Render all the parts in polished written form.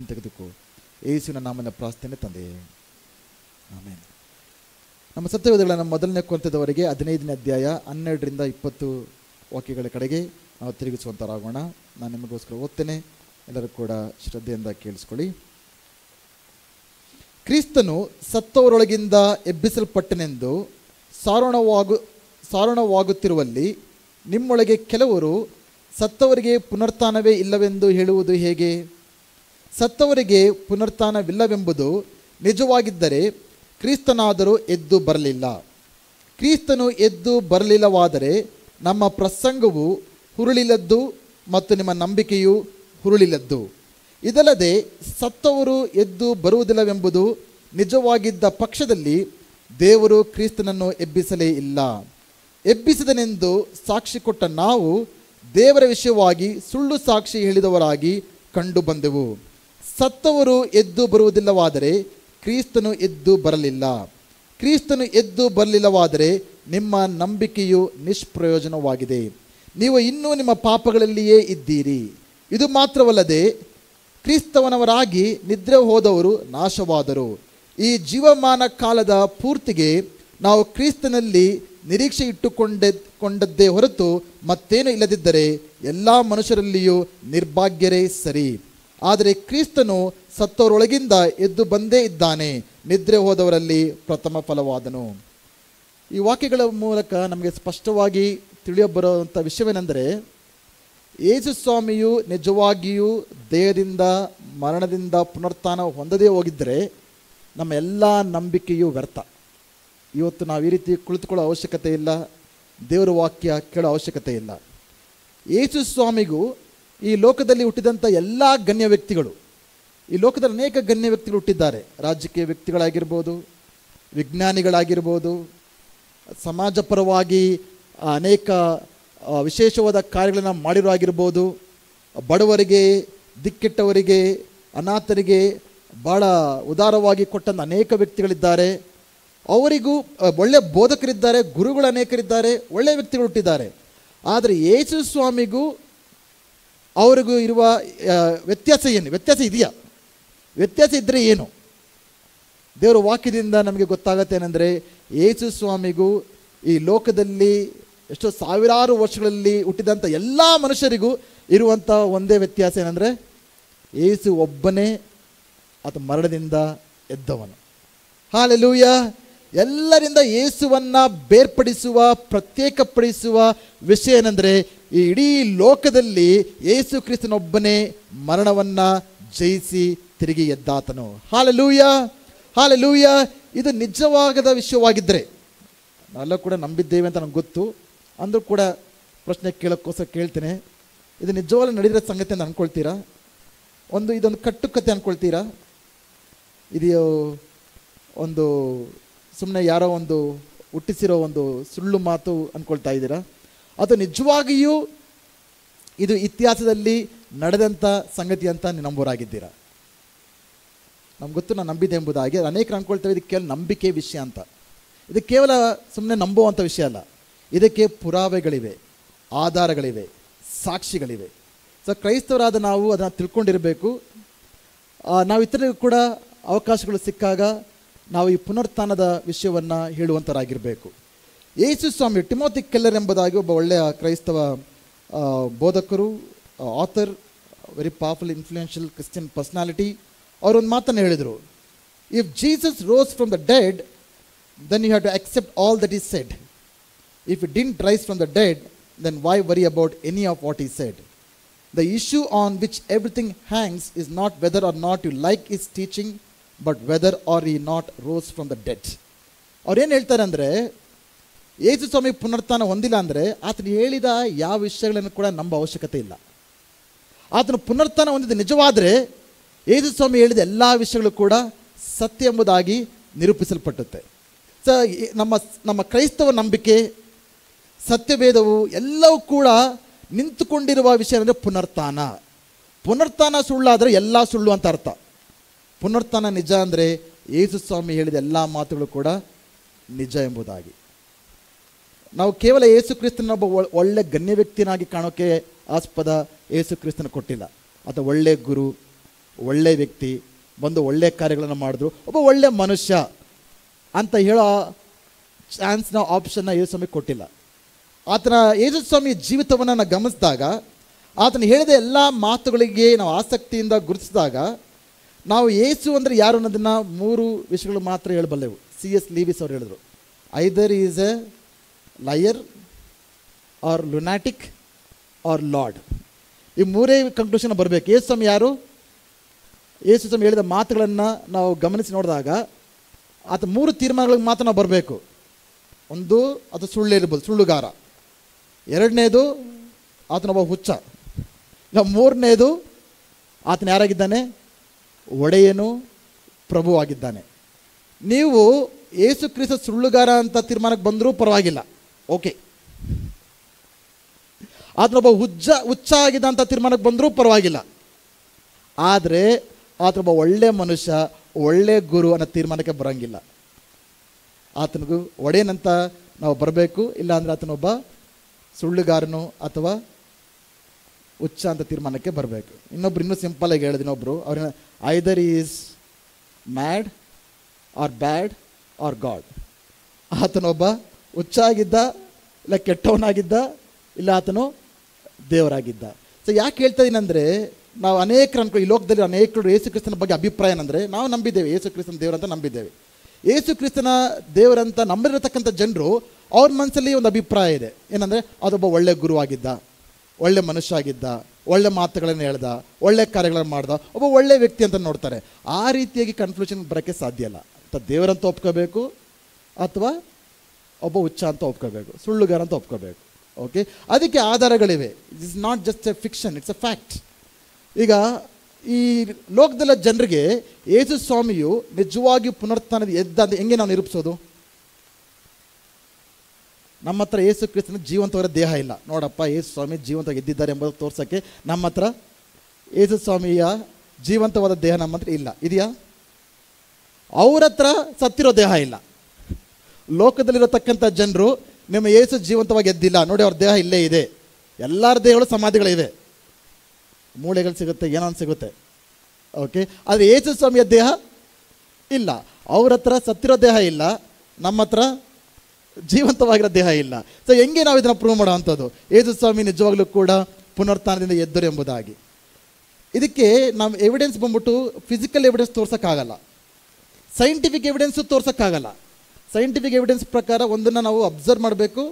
ತೆಗೆದುಕೋ. ಯೇಸುವಿನ ನಾಮನ ಪ್ರಾರ್ಥನೆ ತಂದೆಯೇ, ಆಮೇಲೆ. ನಮ್ಮ ಸತ್ಯವೇದಗಳ ನಮ್ಮ ಮೊದಲನೇ ಕೊಂತದವರೆಗೆ 15ನೇ ಅಧ್ಯಾಯ 12ರಿಂದ 20 ವಾಕ್ಯಗಳ ಕಡೆಗೆ ನಾವು ತಿರುಗಿಸುವಂತರಾಗೋಣ. ನಾನು ನಿಮಗೋಸ್ಕರ ಓದ್ತೇನೆ, ಎಲ್ಲರೂ ಕೂಡ ಶ್ರದ್ಧೆಯಿಂದ ಕೇಳಿಸ್ಕೊಳ್ಳಿ. ಕ್ರಿಸ್ತನು ಸತ್ತವರೊಳಗಿಂದ ಎಬ್ಬಿಸಲ್ಪಟ್ಟನೆಂದು ಸಾರೋಣವಾಗುತ್ತಿರುವಲ್ಲಿ ನಿಮ್ಮೊಳಗೆ ಕೆಲವರು ಸತ್ತವರಿಗೆ ಪುನರುತ್ಥಾನವೇ ಇಲ್ಲವೆಂದು ಹೇಳುವುದು ಹೇಗೆ? ಸತ್ತವರಿಗೆ ಪುನರುತ್ಥಾನವಿಲ್ಲವೆಂಬುದು ನಿಜವಾಗಿದ್ದರೆ ಕ್ರಿಸ್ತನಾದರೂ ಎದ್ದು ಬರಲಿಲ್ಲ. ಕ್ರಿಸ್ತನು ಎದ್ದು ಬರಲಿಲ್ಲವಾದರೆ ನಮ್ಮ ಪ್ರಸಂಗವು ಹುರುಳಿಲ್ಲದ್ದು ಮತ್ತು ನಿಮ್ಮ ನಂಬಿಕೆಯು ಹುರುಳಿಲ್ಲದ್ದು. ಇದಲ್ಲದೆ ಸತ್ತವರು ಎದ್ದು ಬರುವುದಿಲ್ಲವೆಂಬುದು ನಿಜವಾಗಿದ್ದ ಪಕ್ಷದಲ್ಲಿ ದೇವರು ಕ್ರಿಸ್ತನನ್ನು ಎಬ್ಬಿಸಲೇ ಇಲ್ಲ. ಎಬ್ಬಿಸಿದನೆಂದು ಸಾಕ್ಷಿ ಕೊಟ್ಟ ನಾವು ದೇವರ ವಿಷಯವಾಗಿ ಸುಳ್ಳು ಸಾಕ್ಷಿ ಹೇಳಿದವರಾಗಿ ಕಂಡು ಬಂದೆವು. ಸತ್ತವರು ಎದ್ದು ಬರುವುದಿಲ್ಲವಾದರೆ ಕ್ರಿಸ್ತನು ಎದ್ದು ಬರಲಿಲ್ಲ. ಕ್ರಿಸ್ತನು ಎದ್ದು ಬರಲಿಲ್ಲವಾದರೆ ನಿಮ್ಮ ನಂಬಿಕೆಯು ನಿಷ್ಪ್ರಯೋಜನವಾಗಿದೆ. ನೀವು ಇನ್ನೂ ನಿಮ್ಮ ಪಾಪಗಳಲ್ಲಿಯೇ ಇದ್ದೀರಿ. ಇದು ಮಾತ್ರವಲ್ಲದೆ ಕ್ರಿಸ್ತವನವರಾಗಿ ನಿದ್ರೆ ಹೋದವರು ನಾಶವಾದರು. ಈ ಜೀವಮಾನ ಕಾಲದ ಪೂರ್ತಿಗೆ ನಾವು ಕ್ರಿಸ್ತನಲ್ಲಿ ನಿರೀಕ್ಷೆ ಇಟ್ಟುಕೊಂಡದ್ದೇ ಹೊರತು ಮತ್ತೇನೂ ಇಲ್ಲದಿದ್ದರೆ ಎಲ್ಲ ಮನುಷ್ಯರಲ್ಲಿಯೂ ನಿರ್ಭಾಗ್ಯರೇ ಸರಿ. ಆದರೆ ಕ್ರಿಸ್ತನು ಸತ್ತವರೊಳಗಿಂದ ಎದ್ದು ಬಂದೇ ಇದ್ದಾನೆ, ನಿದ್ರೆ ಹೋದವರಲ್ಲಿ ಪ್ರಥಮ ಫಲವಾದನು. ಈ ವಾಕ್ಯಗಳ ಮೂಲಕ ನಮಗೆ ಸ್ಪಷ್ಟವಾಗಿ ತಿಳಿಯಬರುವಂಥ ವಿಷಯವೇನೆಂದರೆ, ಯೇಸು ಸ್ವಾಮಿಯು ನಿಜವಾಗಿಯೂ ದೇಹದಿಂದ ಮರಣದಿಂದ ಪುನರುತ್ಥಾನ ಹೊಂದದೇ ಹೋಗಿದ್ದರೆ ನಮ್ಮ ಎಲ್ಲ ನಂಬಿಕೆಯೂ ವ್ಯರ್ಥ. ಇವತ್ತು ನಾವು ಈ ರೀತಿ ಕುಳಿತುಕೊಳ್ಳೋ ಅವಶ್ಯಕತೆ ಇಲ್ಲ, ದೇವರ ವಾಕ್ಯ ಕೇಳೋ ಅವಶ್ಯಕತೆ ಇಲ್ಲ. ಯೇಸು ಸ್ವಾಮಿಗೂ ಈ ಲೋಕದಲ್ಲಿ ಹುಟ್ಟಿದಂಥ ಎಲ್ಲ ಗಣ್ಯ ವ್ಯಕ್ತಿಗಳು, ಈ ಲೋಕದಲ್ಲಿ ಅನೇಕ ಗಣ್ಯ ವ್ಯಕ್ತಿಗಳು ಹುಟ್ಟಿದ್ದಾರೆ. ರಾಜಕೀಯ ವ್ಯಕ್ತಿಗಳಾಗಿರ್ಬೋದು, ವಿಜ್ಞಾನಿಗಳಾಗಿರ್ಬೋದು, ಸಮಾಜ ಪರವಾಗಿ ಅನೇಕ ವಿಶೇಷವಾದ ಕಾರ್ಯಗಳನ್ನು ಮಾಡಿರೋ ಆಗಿರ್ಬೋದು, ಬಡವರಿಗೆ, ದಿಕ್ಕೆಟ್ಟವರಿಗೆ, ಅನಾಥರಿಗೆ ಭಾಳ ಉದಾರವಾಗಿ ಕೊಟ್ಟಂಥ ಅನೇಕ ವ್ಯಕ್ತಿಗಳಿದ್ದಾರೆ. ಅವರಿಗೂ ಒಳ್ಳೆಯ ಬೋಧಕರಿದ್ದಾರೆ, ಗುರುಗಳು ಅನೇಕರಿದ್ದಾರೆ, ಒಳ್ಳೆಯ ವ್ಯಕ್ತಿಗಳು ಹುಟ್ಟಿದ್ದಾರೆ. ಆದರೆ ಯೇಸು ಸ್ವಾಮಿಗೂ ಅವರಿಗೂ ಇರುವ ವ್ಯತ್ಯಾಸ ಏನು? ವ್ಯತ್ಯಾಸ ಇದೆಯಾ? ವ್ಯತ್ಯಾಸ ಇದ್ದರೆ ಏನು? ದೇವರ ವಾಕ್ಯದಿಂದ ನಮಗೆ ಗೊತ್ತಾಗತ್ತೆ. ಏನಂದರೆ, ಯೇಸು ಸ್ವಾಮಿಗೂ ಈ ಲೋಕದಲ್ಲಿ ಎಷ್ಟೋ ಸಾವಿರಾರು ವರ್ಷಗಳಲ್ಲಿ ಹುಟ್ಟಿದಂಥ ಎಲ್ಲ ಮನುಷ್ಯರಿಗೂ ಇರುವಂಥ ಒಂದೇ ವ್ಯತ್ಯಾಸ ಏನಂದರೆ, ಯೇಸು ಒಬ್ಬನೇ ಆತ ಮರಣದಿಂದ ಎದ್ದವನು. ಹಾಲೆಲೂಯ. ಎಲ್ಲರಿಂದ ಯೇಸುವನ್ನು ಬೇರ್ಪಡಿಸುವ, ಪ್ರತ್ಯೇಕಪಡಿಸುವ ವಿಷಯ ಏನಂದರೆ, ಈ ಇಡೀ ಲೋಕದಲ್ಲಿ ಯೇಸು ಕ್ರಿಸ್ತನೊಬ್ಬನೇ ಮರಣವನ್ನು ಜಯಿಸಿ ತಿರುಗಿ ಎದ್ದಾತನು. Hallelujah, hallelujah. ಇದು ನಿಜವಾಗದ ವಿಷಯವಾಗಿದ್ದರೆ, ನಾವೆಲ್ಲ ಕೂಡ ನಂಬಿದ್ದೇವೆ ಅಂತ ನನಗೆ ಗೊತ್ತು, ಅಂದರೂ ಕೂಡ ಪ್ರಶ್ನೆ ಕೇಳೋಕ್ಕೋಸ್ಕರ ಕೇಳ್ತೇನೆ. ಇದು ನಿಜವಾಗ್ಲೂ ನಡೆದಿರೋ ಸಂಗತಿ ಅಂತ ಅಂದ್ಕೊಳ್ತೀರಾ? ಇದೊಂದು ಕಟ್ಟುಕತೆ ಅಂದ್ಕೊಳ್ತೀರಾ? ಇದು ಒಂದು ಸುಮ್ಮನೆ ಯಾರೋ ಒಂದು ಹುಟ್ಟಿಸಿರೋ ಒಂದು ಸುಳ್ಳು ಮಾತು ಅಂದ್ಕೊಳ್ತಾ ಇದ್ದೀರಾ? ಅದು ನಿಜವಾಗಿಯೂ ಇದು ಇತಿಹಾಸದಲ್ಲಿ ನಡೆದಂಥ ಸಂಗತಿ ಅಂತ ನಂಬೋರಾಗಿದ್ದೀರಾ? ನಮ್ಗೆ ಗೊತ್ತು, ನಾನು ನಂಬಿದೆ ಎಂಬುದಾಗಿ. ಅನೇಕರು ಅಂದ್ಕೊಳ್ತೇವೆ ಇದು ಕೇವಲ ನಂಬಿಕೆ ವಿಷಯ ಅಂತ. ಇದು ಕೇವಲ ಸುಮ್ಮನೆ ನಂಬುವಂಥ ವಿಷಯ ಅಲ್ಲ. ಇದಕ್ಕೆ ಪುರಾವೆಗಳಿವೆ, ಆಧಾರಗಳಿವೆ, ಸಾಕ್ಷಿಗಳಿವೆ. ಸೊ ಕ್ರೈಸ್ತವರಾದ ನಾವು ಅದನ್ನು ತಿಳ್ಕೊಂಡಿರಬೇಕು. ನಾವು ಇತರರಿಗೂ ಕೂಡ ಅವಕಾಶಗಳು ಸಿಕ್ಕಾಗ ನಾವು ಈ ಪುನರುತ್ಥಾನದ ವಿಷಯವನ್ನು ಹೇಳುವಂಥರಾಗಿರಬೇಕು. ಯೇಸು ಸ್ವಾಮಿ, ಟಿಮೋತಿ ಕೆಲ್ಲರ್ ಎಂಬುದಾಗಿ ಒಬ್ಬ ಒಳ್ಳೆಯ ಕ್ರೈಸ್ತವ ಬೋಧಕರು, author, very powerful influential Christian personality, ಅವರೊಂದು ಮಾತನ್ನು ಹೇಳಿದರು. If Jesus rose from the dead, then you have to accept all that he said. If he didn't rise from the dead, then why worry about any of what he said? The issue on which everything hangs is not whether or not you like his teaching, but whether or he not rose from the dead. ಅವ್ರೇನು ಹೇಳ್ತಾರೆ ಅಂದರೆ, ಯೇಸು ಸ್ವಾಮಿ ಪುನರುತ್ಥಾನ ಹೊಂದಿಲ್ಲ ಅಂದರೆ ಆತನು ಹೇಳಿದ ಯಾವ ವಿಷಯಗಳನ್ನು ಕೂಡ ನಂಬ ಅವಶ್ಯಕತೆ ಇಲ್ಲ. ಆತನು ಪುನರುತ್ಥಾನ ಹೊಂದಿದ ನಿಜವಾದರೆ ಯೇಸು ಸ್ವಾಮಿ ಹೇಳಿದ ಎಲ್ಲ ವಿಷಯಗಳು ಕೂಡ ಸತ್ಯ ಎಂಬುದಾಗಿ ನಿರೂಪಿಸಲ್ಪಟ್ಟುತ್ತೆ. ಸೊ ನಮ್ಮ ಕ್ರೈಸ್ತವ ನಂಬಿಕೆ, ಸತ್ಯವೇದವು ಎಲ್ಲವೂ ಕೂಡ ನಿಂತುಕೊಂಡಿರುವ ವಿಷಯ ಅಂದರೆ ಪುನರುತ್ಥಾನ. ಪುನರುತ್ಥಾನ ಸುಳ್ಳಾದರೆ ಎಲ್ಲ ಸುಳ್ಳು ಅಂತ ಅರ್ಥ. ಪುನರುತ್ಥಾನ ನಿಜ ಅಂದರೆ ಯೇಸು ಸ್ವಾಮಿ ಹೇಳಿದ ಎಲ್ಲ ಮಾತುಗಳು ಕೂಡ ನಿಜ ಎಂಬುದಾಗಿ. ನಾವು ಕೇವಲ ಯೇಸು ಕ್ರಿಸ್ತನ ಒಬ್ಬ ಒಳ್ಳೆ ಗಣ್ಯ ವ್ಯಕ್ತಿನಾಗಿ ಕಾಣೋಕ್ಕೆ ಆಸ್ಪದ ಯೇಸು ಕ್ರಿಸ್ತನ ಕೊಟ್ಟಿಲ್ಲ. ಆತ ಒಳ್ಳೆ ಗುರು, ಒಳ್ಳೆ ವ್ಯಕ್ತಿ, ಬಂದು ಒಳ್ಳೆ ಕಾರ್ಯಗಳನ್ನು ಮಾಡಿದ್ರು, ಒಬ್ಬ ಒಳ್ಳೆ ಮನುಷ್ಯ ಅಂತ ಹೇಳೋ ಚಾನ್ಸ್ನ ಆಪ್ಷನ್ನ ಯೇಸು ಸ್ವಾಮಿ ಕೊಟ್ಟಿಲ್ಲ. ಯೇಸು ಸ್ವಾಮಿ ಜೀವಿತವನ್ನು ನಾವು ಗಮನಿಸಿದಾಗ, ಆತನು ಹೇಳಿದ ಎಲ್ಲ ಮಾತುಗಳಿಗೆ ನಾವು ಆಸಕ್ತಿಯಿಂದ ಗುರುತಿಸಿದಾಗ ನಾವು ಯೇಸು ಅಂದರೆ ಯಾರು ಅನ್ನೋದನ್ನು 3 ವಿಷಯಗಳು ಮಾತ್ರ ಹೇಳಬಲ್ಲೆವು. C.S. ಲೀವಿಸ್ ಅವರು ಹೇಳಿದರು, either is a liar or lunatic or lord. ಈ 3 ಕಂಕ್ಲೂಷನ್ ಬರಬೇಕು. ಯೇಸು ಸ್ವಾಮಿ ಯಾರು? ಯೇಸು ಸ್ವಾಮಿ ಹೇಳಿದ ಮಾತುಗಳನ್ನು ನಾವು ಗಮನಿಸಿ ನೋಡಿದಾಗ ಆತ 3 ತೀರ್ಮಾನಗಳಿಗೆ ಮಾತ್ರ ನಾವು ಬರಬೇಕು. ಒಂದು, ಅದು ಸುಳ್ಳಿರ್ಬೋದು, ಸುಳ್ಳುಗಾರ. 2ನೇದು, ಆತನೊಬ್ಬ ಹುಚ್ಚ. ಇಲ್ಲ 3ನೇದು, ಆತನ ಯಾರಾಗಿದ್ದಾನೆ? ಒಡೆಯನು, ಪ್ರಭುವಾಗಿದ್ದಾನೆ. ನೀವು ಯೇಸು ಕ್ರಿಸ್ತ ಸುಳ್ಳುಗಾರ ಅಂತ ತೀರ್ಮಾನಕ್ಕೆ ಬಂದರೂ ಪರವಾಗಿಲ್ಲ, ಓಕೆ. ಆತನೊಬ್ಬ ಹುಚ್ಚ ಆಗಿದ್ದ ಅಂತ ತೀರ್ಮಾನಕ್ಕೆ ಬಂದರೂ ಪರವಾಗಿಲ್ಲ. ಆದರೆ ಆತನೊಬ್ಬ ಒಳ್ಳೆ ಮನುಷ್ಯ, ಒಳ್ಳೆ ಗುರು ಅನ್ನೋ ತೀರ್ಮಾನಕ್ಕೆ ಬರೋಂಗಿಲ್ಲ. ಆತನಿಗೂ ಒಡೆಯನಂತ ನಾವು ಬರಬೇಕು, ಇಲ್ಲಾಂದರೆ ಆತನೊಬ್ಬ ಸುಳ್ಳುಗಾರನು ಅಥವಾ ಹುಚ್ಚ ಅಂತ ತೀರ್ಮಾನಕ್ಕೆ ಬರಬೇಕು. ಇನ್ನೂ ಸಿಂಪಲಾಗಿ ಹೇಳಿದ ಇನ್ನೊಬ್ಬರು, ಅವ್ರನ್ನ either is mad or bad or God. ಆತನೊಬ್ಬ ಹುಚ್ಚ ಆಗಿದ್ದ, ಇಲ್ಲ ಕೆಟ್ಟವನಾಗಿದ್ದ, ಇಲ್ಲ ಆತನು ದೇವರಾಗಿದ್ದ. ಸೊ ಯಾಕೆ ಹೇಳ್ತಾ ಇದ್ದೀನಂದರೆ, ನಾವು ಅನೇಕರು ಈ ಲೋಕದಲ್ಲಿ ಅನೇಕರು ಯೇಸು ಕ್ರಿಸ್ತನ ಬಗ್ಗೆ ಅಭಿಪ್ರಾಯ ಏನಂದರೆ, ನಾವು ನಂಬಿದ್ದೇವೆ ಯೇಸು ಕ್ರಿಸ್ತನ ದೇವರಂತ ನಂಬಿದ್ದೇವೆ. ಯೇಸು ಕ್ರಿಸ್ತನ ದೇವರಂತ ನಂಬಿರತಕ್ಕಂಥ ಜನರು ಅವ್ರ ಮನಸ್ಸಲ್ಲಿ ಒಂದು ಅಭಿಪ್ರಾಯ ಇದೆ, ಏನಂದರೆ ಅದೊಬ್ಬ ಒಳ್ಳೆ ಗುರುವಾಗಿದ್ದ, ಒಳ್ಳೆ ಮನುಷ್ಯ ಆಗಿದ್ದ, ಒಳ್ಳೆ ಮಾತುಗಳನ್ನು ಹೇಳ್ದ, ಒಳ್ಳೆ ಕಾರ್ಯಗಳನ್ನು ಮಾಡ್ದ, ಒಬ್ಬ ಒಳ್ಳೆ ವ್ಯಕ್ತಿ ಅಂತ ನೋಡ್ತಾರೆ. ಆ ರೀತಿಯಾಗಿ ಕನ್ಫ್ಯೂಷನ್ ಬರೋಕ್ಕೆ ಸಾಧ್ಯ ಇಲ್ಲ. ಅಥವಾ ದೇವರಂತ ಒಪ್ಕೋಬೇಕು, ಅಥವಾ ಒಬ್ಬ ಹುಚ್ಚ ಅಂತ ಒಪ್ಕೋಬೇಕು, ಸುಳ್ಳುಗಾರ ಅಂತ ಒಪ್ಕೋಬೇಕು. ಓಕೆ, ಅದಕ್ಕೆ ಆಧಾರಗಳಿವೆ. It is not just a fiction, it's a fact. ಈಗ ಈ ಲೋಕದಲ್ಲ ಜನರಿಗೆ ಯೇಸು ಸ್ವಾಮಿಯು ನಿಜವಾಗಿ ಪುನರುತ್ಥಾನದ ಎದ್ದ ಅಂತ ಹೆಂಗೆ ನಾವು ನಿರೂಪಿಸೋದು? ನಮ್ಮ ಹತ್ರ ಯೇಸು ಕ್ರಿಸ್ತನ ಜೀವಂತವರ ದೇಹ ಇಲ್ಲ. ನೋಡಪ್ಪ, ಯೇಸು ಸ್ವಾಮಿ ಜೀವಂತವಾಗಿ ಎದ್ದಿದ್ದಾರೆ ಎಂಬುದು ತೋರ್ಸೋಕ್ಕೆ ನಮ್ಮ ಹತ್ರ ಯೇಸು ಸ್ವಾಮಿಯ ಜೀವಂತವಾದ ದೇಹ ನಮ್ಮ ಹತ್ರ ಇಲ್ಲ. ಇದೆಯಾ? ಅವ್ರ ಹತ್ರ ಸತ್ತಿರೋ ದೇಹ ಇಲ್ಲ. ಲೋಕದಲ್ಲಿರತಕ್ಕಂಥ ಜನರು ನಿಮ್ಮ ಯೇಸು ಜೀವಂತವಾಗಿ ಎದ್ದಿಲ್ಲ, ನೋಡಿ ಅವ್ರ ದೇಹ ಇಲ್ಲೇ ಇದೆ. ಎಲ್ಲರ ದೇಹಗಳು ಸಮಾಧಿಗಳಿವೆ, ಮೂಳೆಗಳು ಸಿಗುತ್ತೆ, ಏನೋ ಸಿಗುತ್ತೆ. ಓಕೆ, ಆದರೆ ಯೇಸು ಸ್ವಾಮಿಯ ದೇಹ ಇಲ್ಲ. ಅವ್ರ ಹತ್ರ ಸತ್ತಿರೋ ದೇಹ ಇಲ್ಲ, ನಮ್ಮ ಹತ್ರ ಜೀವಂತವಾಗಿರೋ ದೇಹ ಇಲ್ಲ. ಸೊ ಹೆಂಗೆ ನಾವು ಇದನ್ನು ಪ್ರೂವ್ ಮಾಡೋ ಅಂಥದ್ದು ಯೇಸು ಸ್ವಾಮಿ ನಿಜವಾಗ್ಲೂ ಕೂಡ ಪುನರುತ್ಥಾನದಿಂದ ಎದ್ದರು ಎಂಬುದಾಗಿ? ಇದಕ್ಕೆ ನಾವು ಎವಿಡೆನ್ಸ್ ಬಂದ್ಬಿಟ್ಟು ಫಿಸಿಕಲ್ ಎವಿಡೆನ್ಸ್ ತೋರ್ಸೋಕ್ಕಾಗಲ್ಲ, ಸೈಂಟಿಫಿಕ್ ಎವಿಡೆನ್ಸು ತೋರ್ಸೋಕ್ಕಾಗಲ್ಲ. ಸೈಂಟಿಫಿಕ್ ಎವಿಡೆನ್ಸ್ ಪ್ರಕಾರ ಒಂದನ್ನು ನಾವು ಅಬ್ಸರ್ವ್ ಮಾಡಬೇಕು,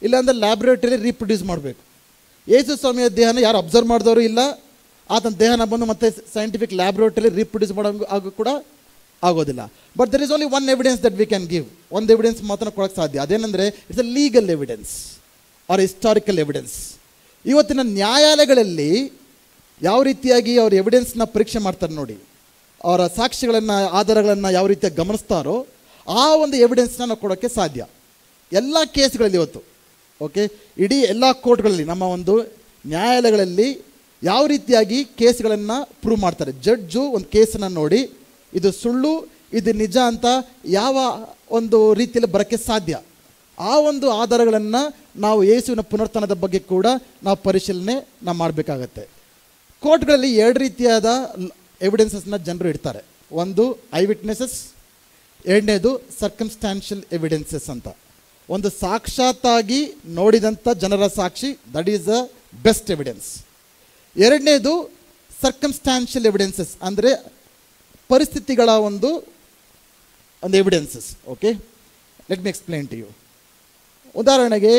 ಇಲ್ಲಾಂದರೆ ಲ್ಯಾಬ್ರೇಟರಿ ರೀಪ್ರೊಡ್ಯೂಸ್ ಮಾಡಬೇಕು. ಯೇಸು ಸ್ವಾಮಿಯ ದೇಹನ ಯಾರು ಅಬ್ಸರ್ವ್ ಮಾಡಿದವರು ಇಲ್ಲ, ಆತನ ದೇಹನ ಬಂದು ಮತ್ತೆ ಸೈಂಟಿಫಿಕ್ ಲ್ಯಾಬ್ರೇಟರಿ ರೀಪ್ರೊಡ್ಯೂಸ್ ಮಾಡೋ ಕೂಡ ಆಗೋದಿಲ್ಲ. But there is only one evidence that we can give. ಒಂದು ಎವಿಡೆನ್ಸ್ ಮಾತ್ರ ಕೊಡೋಕ್ಕೆ ಸಾಧ್ಯ. ಅದೇನೆಂದರೆ it's a legal evidence or historical evidence. ಇವತ್ತಿನ ನ್ಯಾಯಾಲಯಗಳಲ್ಲಿ ಯಾವ ರೀತಿಯಾಗಿ ಅವ್ರ ಎವಿಡೆನ್ಸ್ನ ಪರೀಕ್ಷೆ ಮಾಡ್ತಾರೆ ನೋಡಿ, ಅವರ ಸಾಕ್ಷಿಗಳನ್ನು, ಆಧಾರಗಳನ್ನು ಯಾವ ರೀತಿಯಾಗಿ ಗಮನಿಸ್ತಾರೋ ಆ ಒಂದು ಎವಿಡೆನ್ಸ್ನ ನಾವು ಕೊಡೋಕ್ಕೆ ಸಾಧ್ಯ. ಎಲ್ಲ ಕೇಸ್ಗಳಲ್ಲಿ ಇವತ್ತು, ಓಕೆ, ಇಡೀ ಎಲ್ಲ ಕೋರ್ಟ್ಗಳಲ್ಲಿ, ನಮ್ಮ ಒಂದು ನ್ಯಾಯಾಲಯಗಳಲ್ಲಿ ಯಾವ ರೀತಿಯಾಗಿ ಕೇಸ್ಗಳನ್ನು ಪ್ರೂವ್ ಮಾಡ್ತಾರೆ. ಜಡ್ಜು ಒಂದು ಕೇಸನ್ನು ನೋಡಿ ಇದು ಸುಳ್ಳು, ಇದು ನಿಜ ಅಂತ ಯಾವ ಒಂದು ರೀತಿಯಲ್ಲಿ ಬರೋಕ್ಕೆ ಸಾಧ್ಯ. ಆ ಒಂದು ಆಧಾರಗಳನ್ನು ನಾವು ಯೇಸುವಿನ ಪುನರುತ್ಥಾನದ ಬಗ್ಗೆ ಕೂಡ ನಾವು ಪರಿಶೀಲನೆ ಮಾಡಬೇಕಾಗತ್ತೆ. ಕೋರ್ಟ್ಗಳಲ್ಲಿ 2 ರೀತಿಯಾದ ಎವಿಡೆನ್ಸಸ್ನ ಜನರು ಇಡ್ತಾರೆ. ಒಂದು ಐ ವಿಟ್ನೆಸಸ್, 2ನೇದು ಸರ್ಕಮ್ಸ್ಟಾನ್ಷಿಯಲ್ ಎವಿಡೆನ್ಸಸ್ ಅಂತ. ಒಂದು ಸಾಕ್ಷಾತ್ತಾಗಿ ನೋಡಿದಂಥ ಜನರ ಸಾಕ್ಷಿ, that is the best evidence. 2ನೇದು ಸರ್ಕಮ್ಸ್ಟಾನ್ಷಿಯಲ್ ಎವಿಡೆನ್ಸಸ್, ಅಂದರೆ ಪರಿಸ್ಥಿತಿಗಳ ಒಂದು evidences. Okay, let me explain to you. ಉದಾಹರಣೆಗೆ,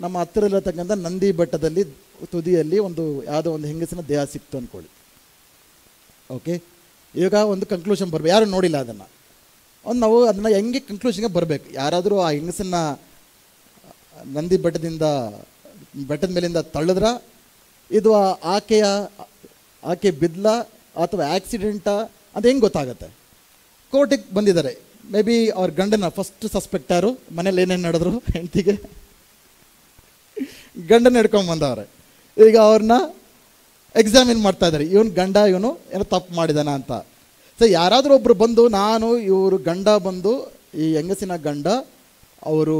ನಮ್ಮ ಹತ್ತಿರದಲ್ಲಿರತಕ್ಕಂಥ ನಂದಿ ಬೆಟ್ಟದಲ್ಲಿ ತುದಿಯಲ್ಲಿ ಯಾವುದೋ ಒಂದು ಹೆಂಗಸಿನ ದೇಹ ಸಿಕ್ತು ಅಂದ್ಕೊಳ್ಳಿ. ಓಕೆ, ಈಗ ಒಂದು ಕನ್ಕ್ಲೂಷನ್ ಬರಬೇಕು. ಯಾರು ನೋಡಿಲ್ಲ ಅದನ್ನು, ನಾವು ಅದನ್ನು ಹೆಂಗೆ ಕನ್ಕ್ಲೂಷನ್ಗೆ ಬರಬೇಕು. ಯಾರಾದರೂ ಆ ಹೆಂಗಸನ್ನು ನಂದಿ ಬೆಟ್ಟದ ಮೇಲಿಂದ ತಳ್ಳಿದ್ರ, ಇದು ಆಕೆ ಬಿದ್ಲ ಅಥವಾ ಆಕ್ಸಿಡೆಂಟಾ ಅಂತ ಹೆಂಗೆ ಗೊತ್ತಾಗುತ್ತೆ? ಕೋರ್ಟಿಗೆ ಬಂದಿದ್ದಾರೆ, ಮೇ ಬಿ ಅವ್ರ ಗಂಡನ ಫಸ್ಟ್ ಸಸ್ಪೆಕ್ಟ್ ಯಾರು, ಮನೇಲಿ ಏನೇನು ನಡೆದ್ರು, ಹೆಂಡತಿಗೆ ಗಂಡನ ಹಿಡ್ಕೊಂಬಂದವ್ರೆ. ಈಗ ಅವ್ರನ್ನ ಎಕ್ಸಾಮಿನ್ ಮಾಡ್ತಾ ಇದ್ದಾರೆ, ಇವನು ಏನೋ ತಪ್ಪು ಮಾಡಿದಾನ ಅಂತ. ಸೊ ಯಾರಾದರೂ ಒಬ್ಬರು ಬಂದು, ಇವರು ಗಂಡ ಬಂದು, ಈ ಹೆಂಗಸಿನ ಗಂಡ ಅವರು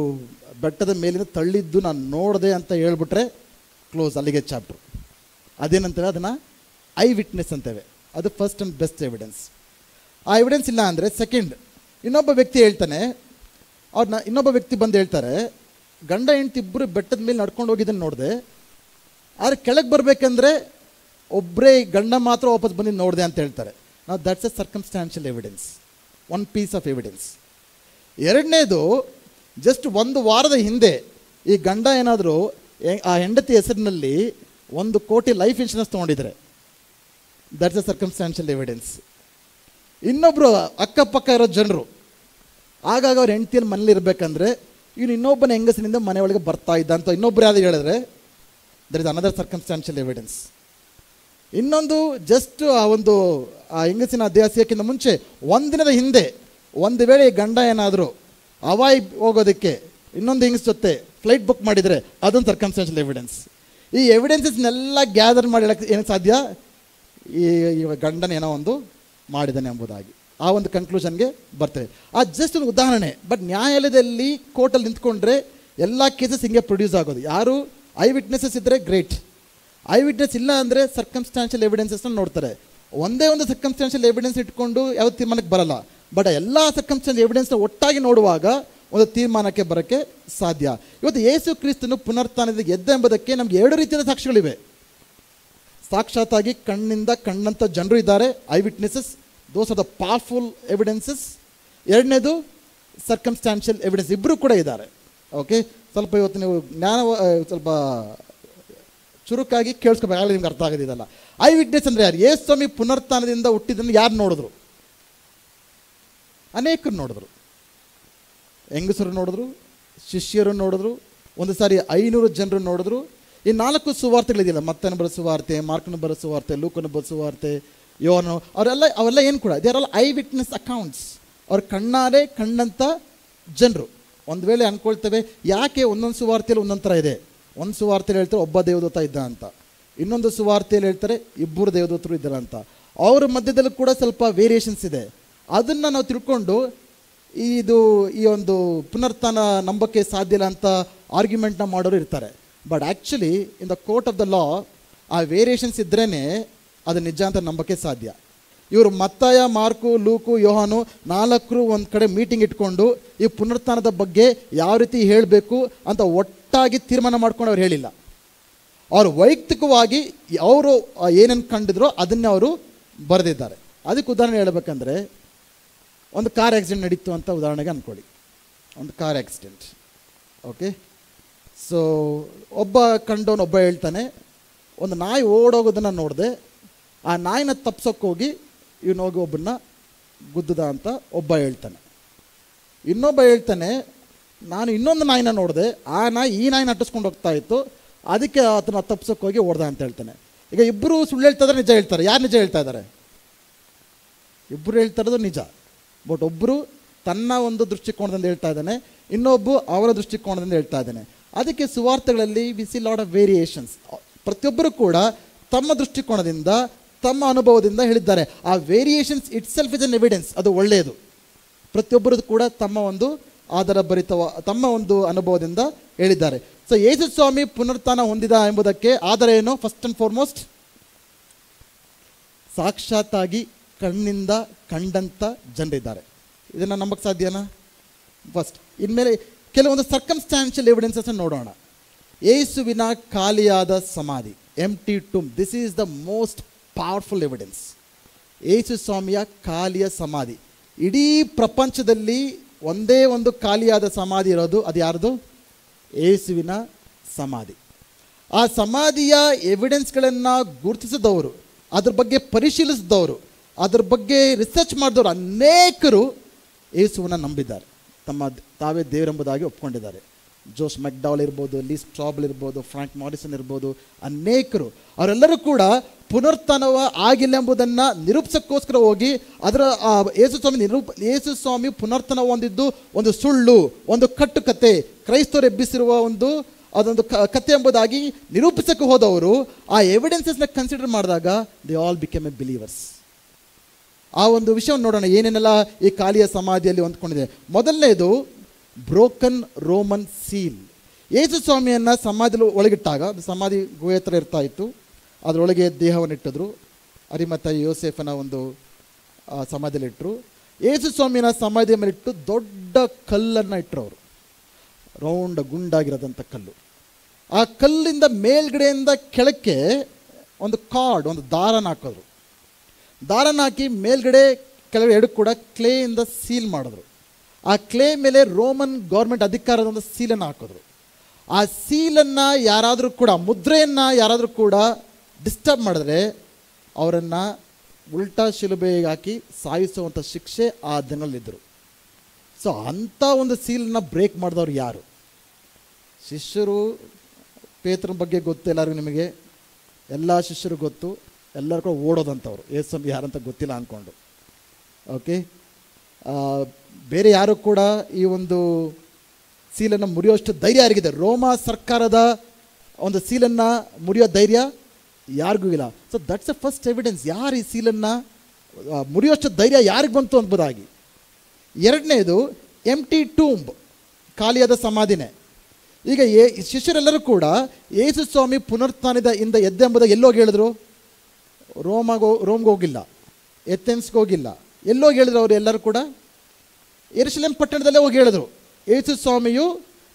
ಬೆಟ್ಟದ ಮೇಲಿಂದ ತಳ್ಳಿದ್ದು ನಾನು ನೋಡಿದೆ ಅಂತ ಹೇಳ್ಬಿಟ್ರೆ ಕ್ಲೋಸ್, ಅಲ್ಲಿಗೆ ಚಾಪ್ಟ್ರು. ಅದೇನಂತೇವೆ, ಅದನ್ನು ಐ ವಿಟ್ನೆಸ್ ಅಂತೇವೆ. ಅದು ಫಸ್ಟ್ ಆ್ಯಂಡ್ ಬೆಸ್ಟ್ ಎವಿಡೆನ್ಸ್. ಆ ಎವಿಡೆನ್ಸ್ ಇಲ್ಲ ಅಂದರೆ ಸೆಕೆಂಡ್, ಇನ್ನೊಬ್ಬ ವ್ಯಕ್ತಿ ಹೇಳ್ತಾನೆ, ಇನ್ನೊಬ್ಬ ವ್ಯಕ್ತಿ ಬಂದು ಹೇಳ್ತಾರೆ, ಗಂಡ ಹೆಂಡತಿ ಇಬ್ಬರು ಬೆಟ್ಟದ ಮೇಲೆ ನಡ್ಕೊಂಡು ಹೋಗಿದ್ದನ್ನು ನೋಡಿದೆ, ಆದರೆ ಕೆಳಗೆ ಬರಬೇಕಂದ್ರೆ ಒಬ್ಬರೇ ಗಂಡ ಮಾತ್ರ ವಾಪಸ್ ಬಂದು ನೋಡಿದೆ ಅಂತ ಹೇಳ್ತಾರೆ. ನಾವು that's a circumstantial evidence, one piece of evidence. ಎರಡನೇದು, ಜಸ್ಟ್ 1 ವಾರದ ಹಿಂದೆ ಈ ಗಂಡ ಏನಾದರೂ ಆ ಹೆಂಡತಿ ಹೆಸರಿನಲ್ಲಿ 1 ಕೋಟಿ ಲೈಫ್ ಇನ್ಶೂರೆನ್ಸ್ ತೊಗೊಂಡಿದ್ರೆ ದಟ್ಸ್ ಎ ಸರ್ಕಮ್ಸ್ಟಾನ್ಷಿಯಲ್ ಎವಿಡೆನ್ಸ್. ಇನ್ನೊಬ್ಬರು ಅಕ್ಕಪಕ್ಕ ಇರೋ ಜನರು ಆಗಾಗ ಅವ್ರ ಹೆಂಡತಿಯಲ್ಲಿ ಮನೇಲಿ ಇರಬೇಕಂದ್ರೆ ಇವನು ಇನ್ನೊಬ್ಬನ ಹೆಂಗಸಿನಿಂದ ಮನೆಯೊಳಗೆ ಬರ್ತಾ ಇದ್ದ ಅಂತ ಇನ್ನೊಬ್ರು ಯಾರು ಹೇಳಿದ್ರೆ there is another circumstantial evidence. ಇನ್ನೊಂದು, ಜಸ್ಟ್ ಆ ಹೆಂಗಸಿನ ದೇಹಕ್ಕಿಂತ ಮುಂಚೆ 1 ದಿನದ ಹಿಂದೆ ಒಂದು ವೇಳೆ ಗಂಡ ಏನಾದರೂ ಹವಾಯಿ ಹೋಗೋದಕ್ಕೆ ಇನ್ನೊಂದು ಹೆಂಗಸ್ ಜೊತೆ ಫ್ಲೈಟ್ ಬುಕ್ ಮಾಡಿದರೆ ಅದೊಂದು ಸರ್ಕಮ್ಸ್ಟಾನ್ಷಿಯಲ್ ಎವಿಡೆನ್ಸ್. ಈ ಎವಿಡೆನ್ಸಸ್ನೆಲ್ಲ ಗ್ಯಾದರ್ ಮಾಡಿ ಹೇಳಕ್ಕೆ ಏನಕ್ಕೆ ಸಾಧ್ಯ? ಈ ಗಂಡನ ಏನೋ ಒಂದು ಮಾಡಿದ್ದಾನೆ ಎಂಬುದಾಗಿ ಆ ಒಂದು ಕನ್ಕ್ಲೂಷನ್ಗೆ ಬರ್ತೇವೆ. ಆ ಜಸ್ಟ್ ಒಂದು ಉದಾಹರಣೆ. ಬಟ್ ನ್ಯಾಯಾಲಯದಲ್ಲಿ ಕೋರ್ಟಲ್ಲಿ ನಿಂತ್ಕೊಂಡ್ರೆ ಎಲ್ಲ ಕೇಸಸ್ ಹಿಂಗೆ ಪ್ರೊಡ್ಯೂಸ್ ಆಗೋದು. ಯಾರು ಐ ವಿಟ್ನೆಸಸ್ ಇದ್ದರೆ ಗ್ರೇಟ್, ಐ ವಿಟ್ನೆಸ್ ಇಲ್ಲ ಅಂದರೆ ಸರ್ಕಮ್ಸ್ಟಾನ್ಷಿಯಲ್ ಎವಿಡೆನ್ಸಸ್ನ ನೋಡ್ತಾರೆ. ಒಂದೇ ಒಂದು ಸರ್ಕಮ್ಸ್ಟಾನ್ಷಿಯಲ್ ಎವಿಡೆನ್ಸ್ ಇಟ್ಕೊಂಡು ಯಾವ ತೀರ್ಮಾನಕ್ಕೆ ಬರಲ್ಲ. ಬಟ್ ಎಲ್ಲ ಸರ್ಕಮ್ಸ್ಟಾನ್ಷಿಯಲ್ ಎವಿಡೆನ್ಸ್ನ ಒಟ್ಟಾಗಿ ನೋಡುವಾಗ ಒಂದು ತೀರ್ಮಾನಕ್ಕೆ ಬರೋಕ್ಕೆ ಸಾಧ್ಯ. ಇವತ್ತು ಯೇಸು ಕ್ರಿಸ್ತನು ಪುನರುತ್ಥಾನದಿಂದ ಎದ್ದ ಎಂಬುದಕ್ಕೆ ನಮಗೆ 2 ರೀತಿಯಾದ ಸಾಕ್ಷಿಗಳಿವೆ. ಸಾಕ್ಷಾತ್ತಾಗಿ ಕಣ್ಣಿಂದ ಕಂಡಂಥ ಜನರು ಇದ್ದಾರೆ, I witnesses, those are the powerful evidences. ಎರಡನೇದು ಸರ್ಕಮ್ಸ್ಟಾನ್ಷಿಯಲ್ ಎವಿಡೆನ್ಸ್, ಇಬ್ಬರು ಕೂಡ ಇದ್ದಾರೆ. ಓಕೆ, ಸ್ವಲ್ಪ ಇವತ್ತು ನೀವು ಜ್ಞಾನ ಸ್ವಲ್ಪ ಚುರುಕಾಗಿ ಕೇಳಿಸ್ಕೋಬೇಕು, ಆಗಲಿ ನಿಮ್ಗೆ ಅರ್ಥ ಆಗೋದಿದಲ್ಲ. ಐ ವಿಟ್ನೆಸ್ ಅಂದರೆ ಯಾರು? ಯೇಸು ಸ್ವಾಮಿ ಪುನರುತ್ಥಾನದಿಂದ ಹುಟ್ಟಿದ್ದನ್ನು ಯಾರು ನೋಡಿದ್ರು? ಅನೇಕರು ನೋಡಿದ್ರು. ಹೆಂಗಸರು ನೋಡಿದ್ರು, ಶಿಷ್ಯರು ನೋಡಿದ್ರು, ಒಂದು ಸಾರಿ 500 ಜನರು ನೋಡಿದ್ರು. ಈ 4 ಸುವಾರ್ತೆಗಳಿದೆಯಲ್ಲ, ಮತ್ತನ ಬರೋ ಸುವಾರ್ತೆ, ಮಾರ್ಕನ ಬರೋ ಸುವಾರ್ತೆ, ಲೂಕನ ಬರೋ ಸುವಾರ್ತೆ, ಯೋನು, ಅವೆಲ್ಲ ಏನು ಕೂಡ they are all I witness accounts. ಅವ್ರ ಕಣ್ಣಾರೆ ಕಂಡಂಥ ಜನರು. ಒಂದು ವೇಳೆ ಅಂದ್ಕೊಳ್ತೇವೆ ಯಾಕೆ ಒಂದೊಂದು ಸುವಾರ್ತೆಯಲ್ಲಿ ಒಂದೊಂದು ಥರ ಇದೆ. ಒಂದು ಸುವಾರ್ತೆಯಲ್ಲಿ ಹೇಳ್ತಾರೆ ಒಬ್ಬ ದೇವದೂತ ಇದ್ದ ಅಂತ, ಇನ್ನೊಂದು ಸುವಾರ್ತೆಯಲ್ಲಿ ಹೇಳ್ತಾರೆ 2 ದೇವದೂತರು ಇದ್ದಾರೆ ಅಂತ. ಅವ್ರ ಮಧ್ಯದಲ್ಲೂ ಕೂಡ ಸ್ವಲ್ಪ ವೇರಿಯೇಷನ್ಸ್ ಇದೆ. ಅದನ್ನು ನಾವು ತಿಳ್ಕೊಂಡು ಈ ಒಂದು ಪುನರುತ್ಥಾನ ನಂಬಕ್ಕೆ ಸಾಧ್ಯ ಇಲ್ಲ ಅಂತ ಆರ್ಗ್ಯುಮೆಂಟ್ನ ಮಾಡೋರು ಇರ್ತಾರೆ. But actually in the court of the law ಆ ವೇರಿಯೇಷನ್ಸ್ ಇದ್ರೇ ಅದು ನಿಜ ಅಂತ ನಂಬಕ್ಕೆ ಸಾಧ್ಯ. ಇವರು ಮತ್ತಾಯ, ಮಾರ್ಕು, ಲೂಕು, ಯೋಹಾನು 4 ಒಂದು ಕಡೆ ಮೀಟಿಂಗ್ ಇಟ್ಕೊಂಡು ಈ ಪುನರುತ್ಥಾನದ ಬಗ್ಗೆ ಯಾವ ರೀತಿ ಹೇಳಬೇಕು ಅಂತ ಒಟ್ಟಾಗಿ ತೀರ್ಮಾನ ಮಾಡ್ಕೊಂಡು ಅವ್ರು ಹೇಳಿಲ್ಲ. ಅವರು ವೈಯಕ್ತಿಕವಾಗಿ ಅವರು ಏನೇನು ಕಂಡಿದ್ರೋ ಅದನ್ನೇ ಅವರು ಬರೆದಿದ್ದಾರೆ. ಅದಕ್ಕೆ ಉದಾಹರಣೆ ಹೇಳಬೇಕಂದ್ರೆ, ಒಂದು ಕಾರ್ ಆಕ್ಸಿಡೆಂಟ್ ನಡೀತು ಅಂತ ಉದಾಹರಣೆಗೆ ಅಂದ್ಕೊಳ್ಳಿ. ಒಂದು ಕಾರ್ ಆಕ್ಸಿಡೆಂಟ್. ಓಕೆ, ಸೊ ಒಬ್ಬ ಹೇಳ್ತಾನೆ, ಒಂದು ನಾಯಿ ಓಡೋಗೋದನ್ನು ನೋಡಿದೆ, ಆ ನಾಯಿನ ತಪ್ಸೋಕ್ಕೆ ಹೋಗಿ ಇವನು ಹೋಗಿ ಒಬ್ಬನ್ನ ಗುದ್ದದ ಅಂತ ಒಬ್ಬ ಹೇಳ್ತಾನೆ. ಇನ್ನೊಬ್ಬ ಹೇಳ್ತಾನೆ, ನಾನು ಇನ್ನೊಂದು ನಾಯಿನ ನೋಡಿದೆ, ಆ ನಾಯಿ ಈ ನಾಯಿನ ಅಟ್ಟಿಸ್ಕೊಂಡು ಹೋಗ್ತಾ ಇತ್ತು, ಅದಕ್ಕೆ ಆತನ ತಪ್ಸೋಕ್ಕೆ ಹೋಗಿ ಓಡ್ದ ಅಂತ ಹೇಳ್ತಾನೆ. ಈಗ ಇಬ್ಬರು ಸುಳ್ಳು ಹೇಳ್ತಾ ಇದ್ದಾರೆ, ನಿಜ ಹೇಳ್ತಾರೆ. ಯಾರು ನಿಜ ಹೇಳ್ತಾ ಇದ್ದಾರೆ? ಇಬ್ಬರು ಹೇಳ್ತಾ ಇರೋದು ನಿಜ. ಬಟ್ ಒಬ್ಬರು ತನ್ನ ಒಂದು ದೃಷ್ಟಿಕೋನದಿಂದ ಹೇಳ್ತಾ ಇದ್ದಾನೆ, ಇನ್ನೊಬ್ಬ ಅವರ ದೃಷ್ಟಿಕೋನದಿಂದ ಹೇಳ್ತಾ ಇದ್ದಾನೆ. ಅದಕ್ಕೆ ಸುವಾರ್ತೆಗಳಲ್ಲಿ we see lot of variations. ಪ್ರತಿಯೊಬ್ಬರು ಕೂಡ ತಮ್ಮ ದೃಷ್ಟಿಕೋನದಿಂದ ತಮ್ಮ ಅನುಭವದಿಂದ ಹೇಳಿದ್ದಾರೆ. ಆ variations itself is an evidence. ಅದು ಒಳ್ಳೆಯದು. ಪ್ರತಿಯೊಬ್ಬರದ್ದು ಕೂಡ ತಮ್ಮ ಒಂದು ಆಧಾರ ತಮ್ಮ ಒಂದು ಅನುಭವದಿಂದ ಹೇಳಿದ್ದಾರೆ. ಸೊ ಯೇಸು ಸ್ವಾಮಿ ಪುನರುತ್ಥಾನ ಹೊಂದಿದ ಎಂಬುದಕ್ಕೆ ಆಧಾರ ಏನು? ಫಸ್ಟ್ ಆ್ಯಂಡ್ ಫಾರ್ಮೋಸ್ಟ್ ಸಾಕ್ಷಾತ್ತಾಗಿ ಕಣ್ಣಿಂದ ಕಂಡಂಥ ಜನರಿದ್ದಾರೆ. ಇದನ್ನು ನಂಬಕ್ಕೆ ಸಾಧ್ಯನಾ? ಫಸ್ಟ್. ಇನ್ಮೇಲೆ ಕೆಲವೊಂದು ಸರ್ಕಮ್ಸ್ಟಾನ್ಷಿಯಲ್ ಎವಿಡೆನ್ಸಸ್ ನೋಡೋಣ. ಯೇಸುವಿನ ಖಾಲಿಯಾದ ಸಮಾಧಿ, empty tomb, this is the most powerful evidence. Yesu ಸ್ವಾಮಿಯ ಖಾಲಿಯ ಸಮಾಧಿ. ಇಡೀ ಪ್ರಪಂಚದಲ್ಲಿ ಒಂದೇ ಒಂದು ಖಾಲಿಯಾದ ಸಮಾಧಿ ಇರೋದು, ಅದು ಯಾರ್ದು? ಯೇಸುವಿನ ಸಮಾಧಿ. ಆ ಸಮಾಧಿಯ ಎವಿಡೆನ್ಸ್ಗಳನ್ನು ಗುರುತಿಸಿದವರು, ಅದ್ರ ಬಗ್ಗೆ ಪರಿಶೀಲಿಸಿದವರು, ಅದ್ರ ಬಗ್ಗೆ ರಿಸರ್ಚ್ ಮಾಡಿದವರು ಅನೇಕರು ಯೇಸುವನ್ನು ನಂಬಿದ್ದಾರೆ, ತಾವೇ ದೇವರೆಂಬುದಾಗಿ ಒಪ್ಕೊಂಡಿದ್ದಾರೆ. ಜೋಸ್ ಮೆಕ್ಡಾವಲ್ ಇರ್ಬೋದು, ಲೀ ಸ್ಟ್ರಾಬಲ್ ಇರ್ಬೋದು, ಫ್ರಾಂಕ್ ಮಾರಿಸನ್ ಇರ್ಬೋದು, ಅನೇಕರು ಅವರೆಲ್ಲರೂ ಕೂಡ ಪುನರುತ್ಥಾನವ ಆಗಿಲ್ಲ ಎಂಬುದನ್ನು ನಿರೂಪಿಸೋಕ್ಕೋಸ್ಕರ ಹೋಗಿ ಅದರ ಯೇಸು ಸ್ವಾಮಿ ಪುನರುತ್ಥಾನ ಹೊಂದಿದ್ದು ಒಂದು ಸುಳ್ಳು, ಒಂದು ಕಟ್ಟುಕತೆ, ಕ್ರೈಸ್ತರು ಎಬ್ಬಿಸಿರುವ ಅದೊಂದು ಕತೆ ಎಂಬುದಾಗಿ ನಿರೂಪಿಸಕ್ಕೆ ಹೋದವರು ಆ ಎವಿಡೆನ್ಸಸ್ನ ಕನ್ಸಿಡರ್ ಮಾಡಿದಾಗ they all became A believers. ಆ ಒಂದು ವಿಷಯವನ್ನು ನೋಡೋಣ, ಏನೇನೆಲ್ಲ ಈ ಖಾಲಿಯ ಸಮಾಧಿಯಲ್ಲಿ ಹೊಂದ್ಕೊಂಡಿದೆ. ಮೊದಲನೇದು ಬ್ರೋಕನ್ ರೋಮನ್ ಸೀಲ್. ಯೇಸು ಸ್ವಾಮಿಯನ್ನು ಸಮಾಧಿಯಲ್ಲಿ ಒಳಗಿಟ್ಟಾಗ, ಸಮಾಧಿ ಗುಹೆ ಹತ್ರ ಇರ್ತಾ ಇತ್ತು, ಅದರೊಳಗೆ ದೇಹವನ್ನು ಇಟ್ಟಿದ್ರು. ಅರಿಮಥಾಯಿ ಯೋಸೇಫನ ಒಂದು ಸಮಾಧಿಯಲ್ಲಿಟ್ಟರು. ಯೇಸು ಸ್ವಾಮಿನ ಸಮಾಧಿಯ ಮೇಲಿಟ್ಟು ದೊಡ್ಡ ಕಲ್ಲನ್ನು ಇಟ್ಟರು ಅವರು, ರೌಂಡ್ ಗುಂಡಾಗಿರೋದಂಥ ಕಲ್ಲು. ಆ ಕಲ್ಲಿಂದ ಮೇಲ್ಗಡೆಯಿಂದ ಕೆಳಕ್ಕೆ ಒಂದು ಕಾರ್ಡ್, ಒಂದು ದಾರನ ಹಾಕಿದ್ರು. ದಾರನ ಹಾಕಿ ಮೇಲ್ಗಡೆ ಕೆಳಗಡೆ ಎರಡು ಕೂಡ ಕ್ಲೇಯಿಂದ ಸೀಲ್ ಮಾಡಿದ್ರು. ಆ ಕ್ಲೇ ಮೇಲೆ ರೋಮನ್ ಗೌರ್ಮೆಂಟ್ ಅಧಿಕಾರದ ಒಂದು ಸೀಲನ್ನು ಹಾಕಿದ್ರು. ಆ ಸೀಲನ್ನು ಯಾರಾದರೂ ಕೂಡ, ಮುದ್ರೆಯನ್ನು ಯಾರಾದರೂ ಕೂಡ ಡಿಸ್ಟರ್ಬ್ ಮಾಡಿದ್ರೆ ಅವರನ್ನು ಉಲ್ಟಾ ಶಿಲುಬೆಗೆ ಹಾಕಿ ಸಾಯಿಸುವಂಥ ಶಿಕ್ಷೆ ಆ ದಿನದಲ್ಲಿದ್ದರು. ಸೊ ಅಂಥ ಒಂದು ಸೀಲನ್ನು ಬ್ರೇಕ್ ಮಾಡಿದವ್ರು ಯಾರು? ಶಿಷ್ಯರು. ಪೇತ್ರನ ಬಗ್ಗೆ ಗೊತ್ತು ಎಲ್ಲರಿಗೂ, ನಿಮಗೆ ಎಲ್ಲ ಶಿಷ್ಯರು ಗೊತ್ತು, ಎಲ್ಲರೂ ಕೂಡ ಓಡೋದಂಥವ್ರು, ಯೇಸು ಯಾರಂತ ಗೊತ್ತಿಲ್ಲ ಅಂದ್ಕೊಂಡು. ಓಕೆ, ಬೇರೆ ಯಾರು ಕೂಡ ಈ ಒಂದು ಸೀಲನ್ನು ಮುರಿಯೋಷ್ಟು ಧೈರ್ಯ ಯಾರಿಗಿದೆ? ರೋಮ ಸರ್ಕಾರದ ಒಂದು ಸೀಲನ್ನು ಮುರಿಯೋ ಧೈರ್ಯ ಯಾರಿಗೂ ಇಲ್ಲ. So that's A first evidence, ಯಾರು ಈ ಸೀಲನ್ನು ಮುರಿಯೋಷ್ಟು ಧೈರ್ಯ ಯಾರಿಗೆ ಬಂತು ಎಂಬುದಾಗಿ. ಎರಡನೇದು ಎಂಟಿ ಟೂಂಬ್, ಖಾಲಿಯಾದ ಸಮಾಧಿನೇ. ಈಗ ಶಿಷ್ಯರೆಲ್ಲರೂ ಕೂಡ ಯೇಸು ಸ್ವಾಮಿ ಪುನರುತ್ಥಾನದ ಇಂದ ಎದ್ದೆಂಬುದಾಗಿ ಎಲ್ಲೋಗಿ ಹೇಳಿದ್ರು? ರೋಮ್ಗೆ ಹೋಗಿಲ್ಲ, ಎಥೆನ್ಸ್ಗೆ ಹೋಗಿಲ್ಲ. ಎಲ್ಲೋಗಿ ಹೇಳಿದ್ರು ಅವರು ಎಲ್ಲರೂ ಕೂಡ? ಯೆರೂಸಲೇಮ್ ಪಟ್ಟಣದಲ್ಲೇ ಹೋಗಿ ಹೇಳಿದ್ರು, ಯೇಸು ಸ್ವಾಮಿಯು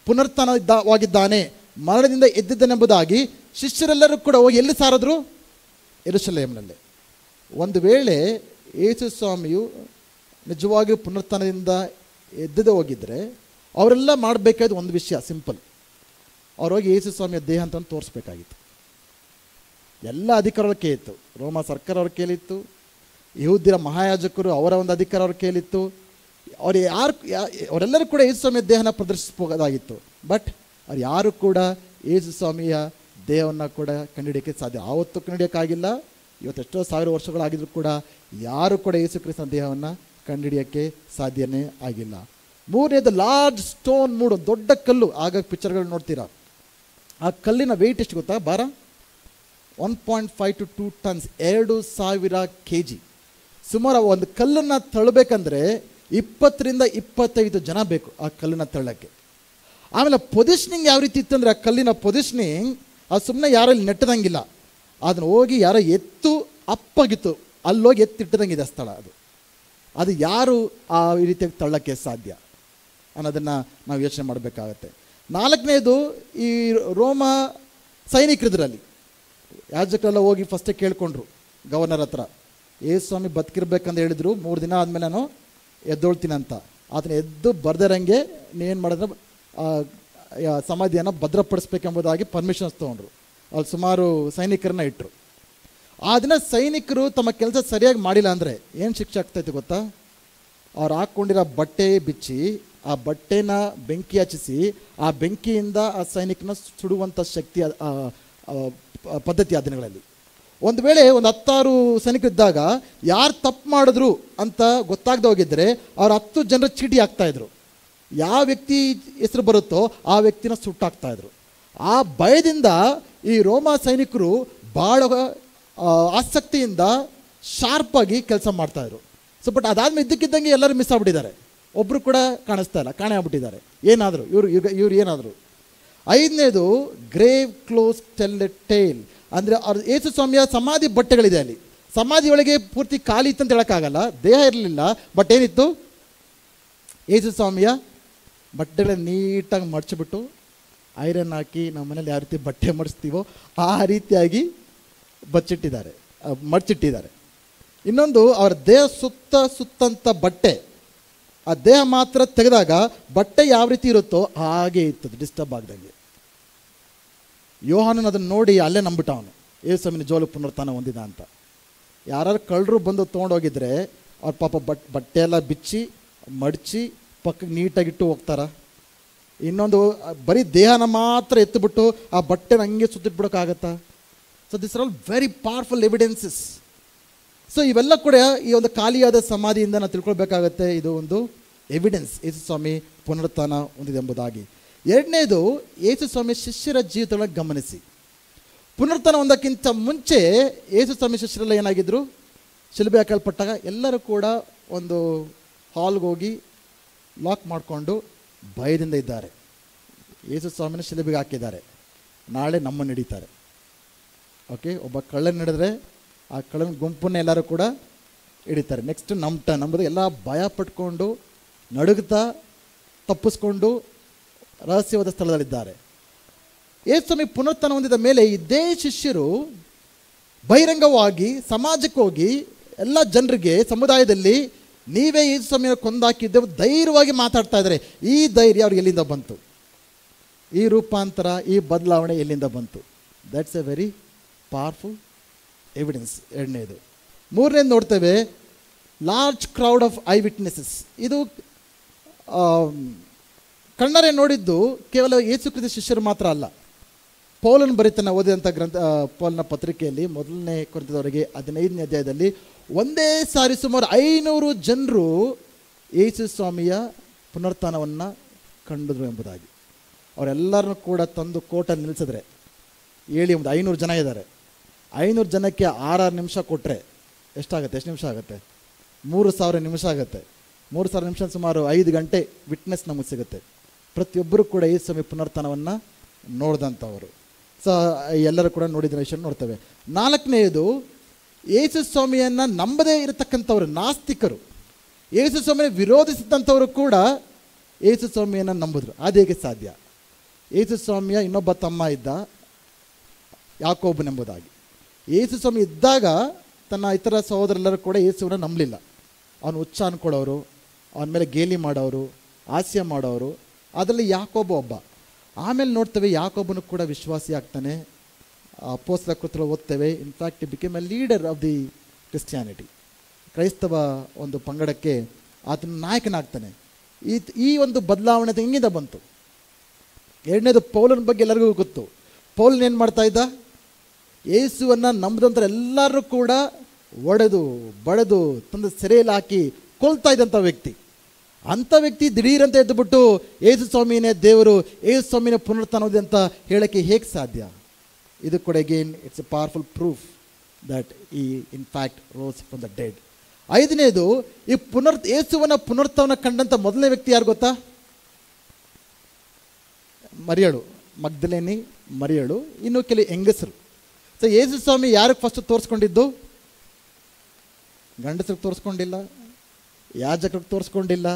ಪುನರುತ್ಥಾನವಾಗಿದ್ದಾನೆ, ಮರಣದಿಂದ ಎದ್ದಿದ್ದಾನೆಂಬುದಾಗಿ. ಶಿಷ್ಯರೆಲ್ಲರೂ ಕೂಡ ಹೋಗಿ ಎಲ್ಲಿ ಸಾರಿದ್ರು? ಯೆರೂಸಲೇಮ್ನಲ್ಲಿ. ಒಂದು ವೇಳೆ ಯೇಸು ಸ್ವಾಮಿಯು ನಿಜವಾಗಿಯೂ ಪುನರುತ್ಥಾನದಿಂದ ಎದ್ದದೇ ಹೋಗಿದ್ದರೆ ಅವರೆಲ್ಲ ಮಾಡಬೇಕಾದ ಒಂದು ವಿಷಯ ಸಿಂಪಲ್, ಅವ್ರು ಹೋಗಿ ಯೇಸು ಸ್ವಾಮಿಯ ದೇಹ ಅಂತ ತೋರಿಸ್ಬೇಕಾಗಿತ್ತು. ಎಲ್ಲ ಅಧಿಕಾರ ಅವ್ರ ಕೇಳಿತ್ತು, ರೋಮ ಸರ್ಕಾರ ಅವ್ರ ಕೇಳಿತ್ತು, ಯಹೂದ್ಯರ ಮಹಾಯಾಜಕರು ಅವರ ಒಂದು ಅಧಿಕಾರ ಅವ್ರ ಕೇಳಿತ್ತು. ಅವರೆಲ್ಲರೂ ಕೂಡ ಯೇಸು ಸ್ವಾಮಿಯ ದೇಹನ ಪ್ರದರ್ಶಿಸಬಹುದಾಗಿತ್ತು. ಬಟ್ ಅವ್ರು ಯಾರು ಕೂಡ ಯೇಸು ಸ್ವಾಮಿಯ ದೇಹವನ್ನು ಕೂಡ ಕಂಡುಹಿಡಿಯೋಕ್ಕೆ ಸಾಧ್ಯ, ಆವತ್ತು ಕಂಡುಹಿಡಿಯೋಕ್ಕಾಗಿಲ್ಲ. ಇವತ್ತೆಷ್ಟೋ ಸಾವಿರ ವರ್ಷಗಳಾಗಿದ್ರು ಕೂಡ ಯಾರು ಕೂಡ ಯೇಸು ಕ್ರಿಸ್ತನ ದೇಹವನ್ನು ಕಂಡುಹಿಡಿಯೋಕ್ಕೆ ಸಾಧ್ಯನೇ ಆಗಿಲ್ಲ. ಮೂರನೇದು ಲಾರ್ಜ್ ಸ್ಟೋನ್ ಮೂಡು, ದೊಡ್ಡ ಕಲ್ಲು. ಆಗ ಪಿಕ್ಚರ್ಗಳು ನೋಡ್ತೀರಾ, ಆ ಕಲ್ಲಿನ ವೆಯ್ಟ್ ಎಷ್ಟು ಗೊತ್ತಾ? 1.5 to 2 tons, 2000 kg. ಸುಮಾರು ಒಂದು ಕಲ್ಲನ್ನು ತಳ್ಳಬೇಕಂದ್ರೆ 20 ರಿಂದ 25 ಜನ ಬೇಕು ಆ ಕಲ್ಲನ್ನು ತಳ್ಳಕ್ಕೆ. ಆಮೇಲೆ ಪೊಸಿಷನಿಂಗ್ ಯಾವ ರೀತಿ ಇತ್ತಂದರೆ, ಆ ಕಲ್ಲಿನ ಪೊಸಿಷನಿಂಗ್ ಅದು ಸುಮ್ಮನೆ ಯಾರೋ ಇಲ್ಲಿ ನೆಟ್ಟದಂಗಿಲ್ಲ, ಅದನ್ನು ಹೋಗಿ ಯಾರೋ ಎತ್ತು ಅಪ್ಪಾಗಿತ್ತು ಅಲ್ಲೋಗಿ ಎತ್ತಿಟ್ಟದಂಗಿದೆ ಸ್ಥಳ. ಅದು ಯಾರು ಆ ರೀತಿಯಾಗಿ ತಳ್ಳಕ್ಕೆ ಸಾಧ್ಯ ಅನ್ನೋದನ್ನು ನಾವು ಯೋಚನೆ ಮಾಡಬೇಕಾಗತ್ತೆ. ನಾಲ್ಕನೇದು, ಈ ರೋಮ ಸೈನಿಕರಿದ್ರಲ್ಲಿ ಯಾಜಕರೆಲ್ಲ ಹೋಗಿ ಫಸ್ಟೇ ಕೇಳ್ಕೊಂಡ್ರು ಗವರ್ನರ್ ಹತ್ರ, ಯೇಸು ಸ್ವಾಮಿ ಬದುಕಿರ್ಬೇಕಂತ ಹೇಳಿದ್ರು, 3 ದಿನ ಆದಮೇಲೆ ನಾನು ಎದ್ದೊಳ್ತೀನಂತ. ಅದನ್ನ ಎದ್ದು ಬರ್ದರಂಗೆ ನೀವೇನು ಮಾಡಿದ್ರೆ ಸಮಾಧಿಯನ್ನು ಭದ್ರಪಡಿಸ್ಬೇಕೆಂಬುದಾಗಿ ಪರ್ಮಿಷನ್ಸ್ ತೊಗೊಂಡ್ರು. ಅಲ್ಲಿ ಸುಮಾರು ಸೈನಿಕರನ್ನ ಇಟ್ಟರು. ಆ ದಿನ ಸೈನಿಕರು ತಮ್ಮ ಕೆಲಸ ಸರಿಯಾಗಿ ಮಾಡಿಲ್ಲ ಅಂದರೆ ಏನು ಶಿಕ್ಷೆ ಆಗ್ತಾಯಿತ್ತು ಗೊತ್ತಾ? ಅವ್ರು ಹಾಕ್ಕೊಂಡಿರೋ ಬಟ್ಟೆ ಬಿಚ್ಚಿ ಆ ಬಟ್ಟೆನ ಬೆಂಕಿ ಹಚ್ಚಿಸಿ ಆ ಬೆಂಕಿಯಿಂದ ಆ ಸೈನಿಕನ ಸುಡುವಂಥ ಶಕ್ತಿ ಪದ್ಧತಿ ಆ ದಿನಗಳಲ್ಲಿ. ಒಂದು ವೇಳೆ ಒಂದು 10 ಸೈನಿಕರಿದ್ದಾಗ ಯಾರು ತಪ್ಪು ಮಾಡಿದ್ರು ಅಂತ ಗೊತ್ತಾಗದೆ ಹೋಗಿದ್ದರೆ ಅವ್ರು 10 ಜನರ ಚೀಟಿ ಹಾಕ್ತಾಯಿದ್ರು. ಯಾವ ವ್ಯಕ್ತಿ ಹೆಸರು ಬರುತ್ತೋ ಆ ವ್ಯಕ್ತಿನ ಸುಟ್ಟಾಕ್ತಾಯಿದ್ರು. ಆ ಭಯದಿಂದ ಈ ರೋಮ ಸೈನಿಕರು ಭಾಳ ಆಸಕ್ತಿಯಿಂದ ಶಾರ್ಪಾಗಿ ಕೆಲಸ ಮಾಡ್ತಾಯಿದ್ರು. ಸೊ ಬಟ್ ಅದಾದ್ಮೇಲೆ ಇದ್ದಕ್ಕಿದ್ದಂಗೆ ಎಲ್ಲರೂ ಮಿಸ್ ಆಗ್ಬಿಟ್ಟಿದ್ದಾರೆ, ಒಬ್ಬರು ಕೂಡ ಕಾಣಿಸ್ತಾ ಇಲ್ಲ, ಕಾಣೆ ಆಗ್ಬಿಟ್ಟಿದ್ದಾರೆ. ಏನಾದರೂ ಇವ್ರು ಏನಾದರೂ. 5ನೇದು grave clothes tell a tale, ಅಂದರೆ ಅವ್ರ ಯೇಸು ಸ್ವಾಮಿಯ ಸಮಾಧಿ ಬಟ್ಟೆಗಳಿದೆ. ಅಲ್ಲಿ ಸಮಾಧಿ ಒಳಗೆ ಪೂರ್ತಿ ಖಾಲಿ ಇತ್ತು ಅಂತ ಹೇಳೋಕ್ಕಾಗಲ್ಲ, ದೇಹ ಇರಲಿಲ್ಲ. ಬಟ್ ಏನಿತ್ತು? ಯೇಸು ಸ್ವಾಮಿಯ ಬಟ್ಟೆಗಳನ್ನ ನೀಟಾಗಿ ಮಡಚಿಬಿಟ್ಟು ಐರನ್ ಹಾಕಿ ನಮ್ಮ ಮನೇಲಿ ಯಾವ ರೀತಿ ಬಟ್ಟೆ ಮಡಿಸ್ತೀವೋ ಆ ರೀತಿಯಾಗಿ ಮಡಚಿಟ್ಟಿದ್ದಾರೆ. ಇನ್ನೊಂದು, ಅವರ ದೇಹ ಸುತ್ತಂಥ ಬಟ್ಟೆ, ಆ ದೇಹ ಮಾತ್ರ ತೆಗೆದಾಗ ಬಟ್ಟೆ ಯಾವ ರೀತಿ ಇರುತ್ತೋ ಹಾಗೆ ಇರ್ತದೆ, ಡಿಸ್ಟರ್ಬ್ ಆಗ್ದಂಗೆ. ಯೋಹಾನನ್ ಅದನ್ನು ನೋಡಿ ಅಲ್ಲೇ ನಂಬಿಟ್ಟ, ಅವನು ಯೇಸು ಸ್ವಾಮಿನ ಜೋಲು ಪುನರುತ್ಥಾನ ಹೊಂದಿದ ಅಂತ. ಯಾರು ಕಳ್ಳರು ಬಂದು ತೊಗೊಂಡೋಗಿದ್ರೆ ಅವ್ರ ಪಾಪ ಬಟ್ಟೆ ಎಲ್ಲ ಬಿಚ್ಚಿ ಮಡಚಿ ಪಕ್ಕಕ್ಕೆ ನೀಟಾಗಿಟ್ಟು ಹೋಗ್ತಾರ. ಇನ್ನೊಂದು, ಬರೀ ದೇಹನ ಮಾತ್ರ ಎತ್ತುಬಿಟ್ಟು ಆ ಬಟ್ಟೆನ ಹಂಗೆ ಸುತ್ತಿಟ್ಬಿಡೋಕ್ಕಾಗತ್ತಾ? So this are all very powerful evidences. So ಇವೆಲ್ಲ ಕೂಡ ಈ ಒಂದು ಖಾಲಿಯಾದ ಸಮಾಧಿಯಿಂದ ನಾವು ತಿಳ್ಕೊಳ್ಬೇಕಾಗತ್ತೆ, ಇದು ಒಂದು ಎವಿಡೆನ್ಸ್ ಯೇಸು ಸ್ವಾಮಿ ಪುನರುತ್ಥಾನ ಹೊಂದಿದೆ ಎಂಬುದಾಗಿ. ಎರಡನೇದು, ಯೇಸು ಸ್ವಾಮಿ ಶಿಷ್ಯರ ಜೀವಿತಗಳನ್ನು ಗಮನಿಸಿ. ಪುನರುತ್ಥಾನ ಹೊಂದಕ್ಕಿಂತ ಮುಂಚೆ ಯೇಸು ಸ್ವಾಮಿ ಶಿಷ್ಯರೆಲ್ಲ ಏನಾಗಿದ್ದರು? ಶಿಲುಬೆ ಹಾಕಲ್ಪಟ್ಟಾಗ ಎಲ್ಲರೂ ಕೂಡ ಒಂದು ಹಾಲ್ಗೆ ಹೋಗಿ ಲಾಕ್ ಮಾಡಿಕೊಂಡು ಭಯದಿಂದ ಇದ್ದಾರೆ. ಯೇಸು ಸ್ವಾಮಿನ ಶಿಲುಬೆಗೆ ಹಾಕಿದ್ದಾರೆ, ನಾಳೆ ನಮ್ಮನ್ನು ಹಿಡಿತಾರೆ. ಓಕೆ, ಒಬ್ಬ ಕಳ್ಳನ ಹಿಡಿದ್ರೆ ಆ ಕಳ್ಳನ ಗುಂಪನ್ನ ಎಲ್ಲರೂ ಕೂಡ ಹಿಡಿತಾರೆ. ನೆಕ್ಸ್ಟ್ ನಮ್ಮ ಟರ್ನ್ ನಂಬುದು. ಎಲ್ಲ ಭಯ ಪಟ್ಕೊಂಡು ನಡುಗ್ತಾ ತಪ್ಪಿಸ್ಕೊಂಡು ರಹಸ್ಯವಾದ ಸ್ಥಳದಲ್ಲಿದ್ದಾರೆ. ಯೇಸು ಸ್ವಾಮಿ ಪುನರುತ್ಥಾನ ಹೊಂದಿದ ಮೇಲೆ ಇದೇ ಶಿಷ್ಯರು ಬಹಿರಂಗವಾಗಿ ಸಮಾಜಕ್ಕೆ ಹೋಗಿ ಎಲ್ಲ ಜನರಿಗೆ ಸಮುದಾಯದಲ್ಲಿ ನೀವೇ ಯೇಸು ಸ್ವಾಮಿಯನ್ನು ಕೊಂದಾಕಿದ್ದೆವು ಧೈರ್ಯವಾಗಿ ಮಾತಾಡ್ತಾ ಇದ್ದಾರೆ. ಈ ಧೈರ್ಯ ಅವ್ರಿಗೆ ಎಲ್ಲಿಂದ ಬಂತು? ಈ ರೂಪಾಂತರ, ಈ ಬದಲಾವಣೆ ಎಲ್ಲಿಂದ ಬಂತು? That's A very powerful evidence. ಎರಡನೇದು. ಮೂರನೇದು ನೋಡ್ತೇವೆ, large crowd of I witnesses. ಇದು ಕಣ್ಣರೆ ನೋಡಿದ್ದು ಕೇವಲ ಯೇಸು ಕ್ರಿಸ್ತ ಶಿಷ್ಯರು ಮಾತ್ರ ಅಲ್ಲ. ಪೌಲನು ಬರೀತಾನೆ, ಓದಿದಂಥ ಪೌಲನ ಪತ್ರಿಕೆಯಲ್ಲಿ 1ನೇ ಕೊರಿಂಥದವರಿಗೆ 15ನೇ ಅಧ್ಯಾಯದಲ್ಲಿ ಒಂದೇ ಸಾರಿ ಸುಮಾರು 500 ಜನರು ಯೇಸು ಸ್ವಾಮಿಯ ಪುನರುತ್ಥಾನವನ್ನು ಕಂಡಿದ್ರು ಎಂಬುದಾಗಿ. ಅವರೆಲ್ಲರನ್ನೂ ಕೂಡ ತಂದು ಕೋರ್ಟಲ್ಲಿ ನಿಲ್ಲಿಸಿದ್ರೆ ಹೇಳಿ, ಒಂದು 500 ಜನ ಇದ್ದಾರೆ. 500 ಜನಕ್ಕೆ 6 ನಿಮಿಷ ಕೊಟ್ಟರೆ ಎಷ್ಟಾಗುತ್ತೆ? ಎಷ್ಟು ನಿಮಿಷ ಆಗುತ್ತೆ? 3000 ನಿಮಿಷ ಆಗುತ್ತೆ. 3000 ನಿಮಿಷ ಸುಮಾರು 5 ಗಂಟೆ ವಿಟ್ನೆಸ್ ನಮಗೆ ಸಿಗುತ್ತೆ. ಪ್ರತಿಯೊಬ್ಬರು ಕೂಡ ಯೇಸು ಸ್ವಾಮಿ ಪುನರುತ್ಥಾನವನ್ನು ನೋಡಿದಂಥವರು. ಸೊ ಎಲ್ಲರೂ ಕೂಡ ನೋಡಿದ ವಿಷಯ ನೋಡ್ತೇವೆ. 4ನೇದು, ಯೇಸು ಸ್ವಾಮಿಯನ್ನು ನಂಬದೇ ಇರತಕ್ಕಂಥವ್ರು, ನಾಸ್ತಿಕರು, ಯೇಸು ಸ್ವಾಮಿಯನ್ನು ವಿರೋಧಿಸಿದಂಥವರು ಕೂಡ ಯೇಸು ಸ್ವಾಮಿಯನ್ನು ನಂಬಿದ್ರು. ಅದು ಹೇಗೆ ಸಾಧ್ಯ? ಯೇಸು ಸ್ವಾಮಿಯ ಇನ್ನೊಬ್ಬ ತಮ್ಮ ಇದ್ದ, ಯಾಕೋಬನೆಂಬುದಾಗಿ. ಯೇಸು ಸ್ವಾಮಿ ಇದ್ದಾಗ ತನ್ನ ಇತರ ಸಹೋದರೆಲ್ಲರೂ ಕೂಡ ಯೇಸುವನ್ನು ನಂಬಲಿಲ್ಲ. ಅವನು ಹುಚ್ಚ ಅನ್ಕೊಳ್ಳೋರು, ಅವನ ಮೇಲೆ ಗೇಲಿ ಮಾಡೋರು, ಹಾಸ್ಯ ಮಾಡೋರು. ಅದರಲ್ಲಿ ಯಾಕೋಬ ಒಬ್ಬ. ಆಮೇಲೆ ನೋಡ್ತೇವೆ, ಯಾಕೋಬನು ಕೂಡ ವಿಶ್ವಾಸಿ ಆಗ್ತಾನೆ. ಅಪೊಸ್ತಲ ಕೃತ್ಯಗಳು ಓದ್ತೇವೆ. In fact became a leader of the Christianity. ಕ್ರೈಸ್ತವ ಒಂದು ಪಂಗಡಕ್ಕೆ ಆತನ ನಾಯಕನಾಗ್ತಾನೆ. ಈ ಒಂದು ಬದಲಾವಣೆ ಹೆಂಗಿಂದ ಬಂತು? ಎರಡನೇದು, ಪೌಲನ ಬಗ್ಗೆ ಎಲ್ಲರಿಗೂ ಗೊತ್ತು. ಪೌಲನ್ ಏನು ಮಾಡ್ತಾ ಇದ್ದ? ಯೇಸುವನ್ನು ನಂಬದಂಥ ಎಲ್ಲರೂ ಕೂಡ ಒಡೆದು ಬಡೆದು ತಂದು ಸೆರೆಯಲ್ಲಿ ಹಾಕಿ ಕೊಲ್ತಾ ಇದ್ದಂಥ ವ್ಯಕ್ತಿ. ಅಂಥ ವ್ಯಕ್ತಿ ದಿಢೀರಂತ ಎದ್ದುಬಿಟ್ಟು ಯೇಸು ಸ್ವಾಮಿನೇ ದೇವರು, ಯೇಸು ಸ್ವಾಮಿನೇ ಪುನರುತ್ಥಾನ ಅಂತ ಹೇಳೋಕ್ಕೆ ಹೇಗೆ ಸಾಧ್ಯ? ಇದು ಕೂಡ again it's a powerful proof that ಈ in fact rose from the dead. 5ನೇದು, ಈ ಯೇಸುವನ್ನ ಪುನರುತ್ಥಾನ ಕಂಡಂಥ ಮೊದಲನೇ ವ್ಯಕ್ತಿ ಯಾರು ಗೊತ್ತಾ? ಮರಿಯಳು, ಮಗ್ದಲೇನಿ ಮರಿಯಳು, ಇನ್ನು ಕೆಲವು ಹೆಂಗಸರು. ಸೊ ಯೇಸು ಸ್ವಾಮಿ ಯಾರಿಗೆ ಫಸ್ಟ್ ತೋರಿಸ್ಕೊಂಡಿದ್ದು? ಗಂಡಸರಿಗೆ ತೋರಿಸ್ಕೊಂಡಿಲ್ಲ, ಯಾಜಕರಿಗೆ ತೋರಿಸ್ಕೊಂಡಿಲ್ಲ,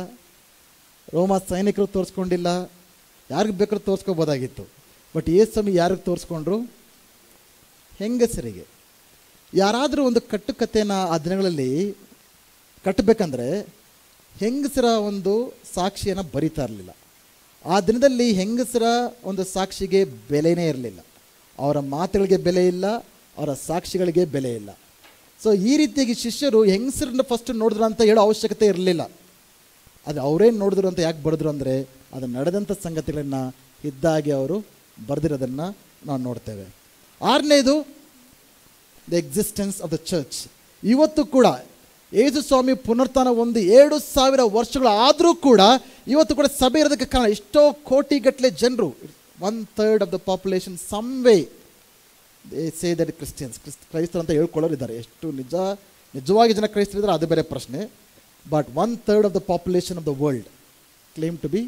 ರೋಮ ಸೈನಿಕರಿಗೆ ತೋರಿಸ್ಕೊಂಡಿಲ್ಲ, ಯಾರಿಗೆ ಬೇಕಾದ್ರೂ ತೋರಿಸ್ಕೋಬೋದಾಗಿತ್ತು. ಬಟ್ ಯೇಸು ಸ್ವಾಮಿ ಯಾರಿಗೆ ತೋರಿಸ್ಕೊಂಡ್ರು? ಹೆಂಗಸರಿಗೆ. ಯಾರಾದರೂ ಒಂದು ಕಟ್ಟುಕತೆನ ಆ ದಿನಗಳಲ್ಲಿ ಕಟ್ಟಬೇಕಂದ್ರೆ ಹೆಂಗಸರ ಒಂದು ಸಾಕ್ಷಿಯನ್ನು ಬರಿತಾ ಇರಲಿಲ್ಲ. ಆ ದಿನದಲ್ಲಿ ಹೆಂಗಸರ ಒಂದು ಸಾಕ್ಷಿಗೆ ಬೆಲೆನೇ ಇರಲಿಲ್ಲ. ಅವರ ಮಾತುಗಳಿಗೆ ಬೆಲೆ ಇಲ್ಲ, ಅವರ ಸಾಕ್ಷಿಗಳಿಗೆ ಬೆಲೆ ಇಲ್ಲ. ಸೊ ಈ ರೀತಿಯಾಗಿ ಶಿಷ್ಯರು ಹೆಂಗಸರನ್ನ ಫಸ್ಟ್ ನೋಡಿದ್ರು ಅಂತ ಹೇಳೋ ಅವಶ್ಯಕತೆ ಇರಲಿಲ್ಲ. ಅದು ಅವರೇನು ನೋಡಿದ್ರು ಅಂತ ಯಾಕೆ ಬರೆದ್ರು ಅಂದರೆ, ಅದು ನಡೆದಂಥ ಸಂಗತಿಗಳನ್ನು ಇದ್ದಾಗೆ ಅವರು ಬರೆದಿರೋದನ್ನು ನಾವು ನೋಡ್ತೇವೆ. 6ನೇದು, the existence of the church. ಇವತ್ತು ಕೂಡ ಯೇಸು ಸ್ವಾಮಿ ಪುನರುತ್ಥಾನ ಒಂದು 2000 ವರ್ಷಗಳು ಆದರೂ ಕೂಡ ಇವತ್ತು ಕೂಡ ಸಭೆ ಇರೋದಕ್ಕೆ ಕಾರಣ ಎಷ್ಟೋ ಕೋಟಿಗಟ್ಟಲೆ ಜನರು, 1/3 of the population some way they say that Christians, ಕ್ರೈಸ್ತರು ಅಂತ ಹೇಳ್ಕೊಳ್ಳೋರು ಇದ್ದಾರೆ. ಎಷ್ಟು ನಿಜವಾಗಿ ಜನ ಕ್ರೈಸ್ತರಿದ್ದಾರೆ ಅದು ಬೇರೆ ಪ್ರಶ್ನೆ. But 1/3 of the population of the world claim to be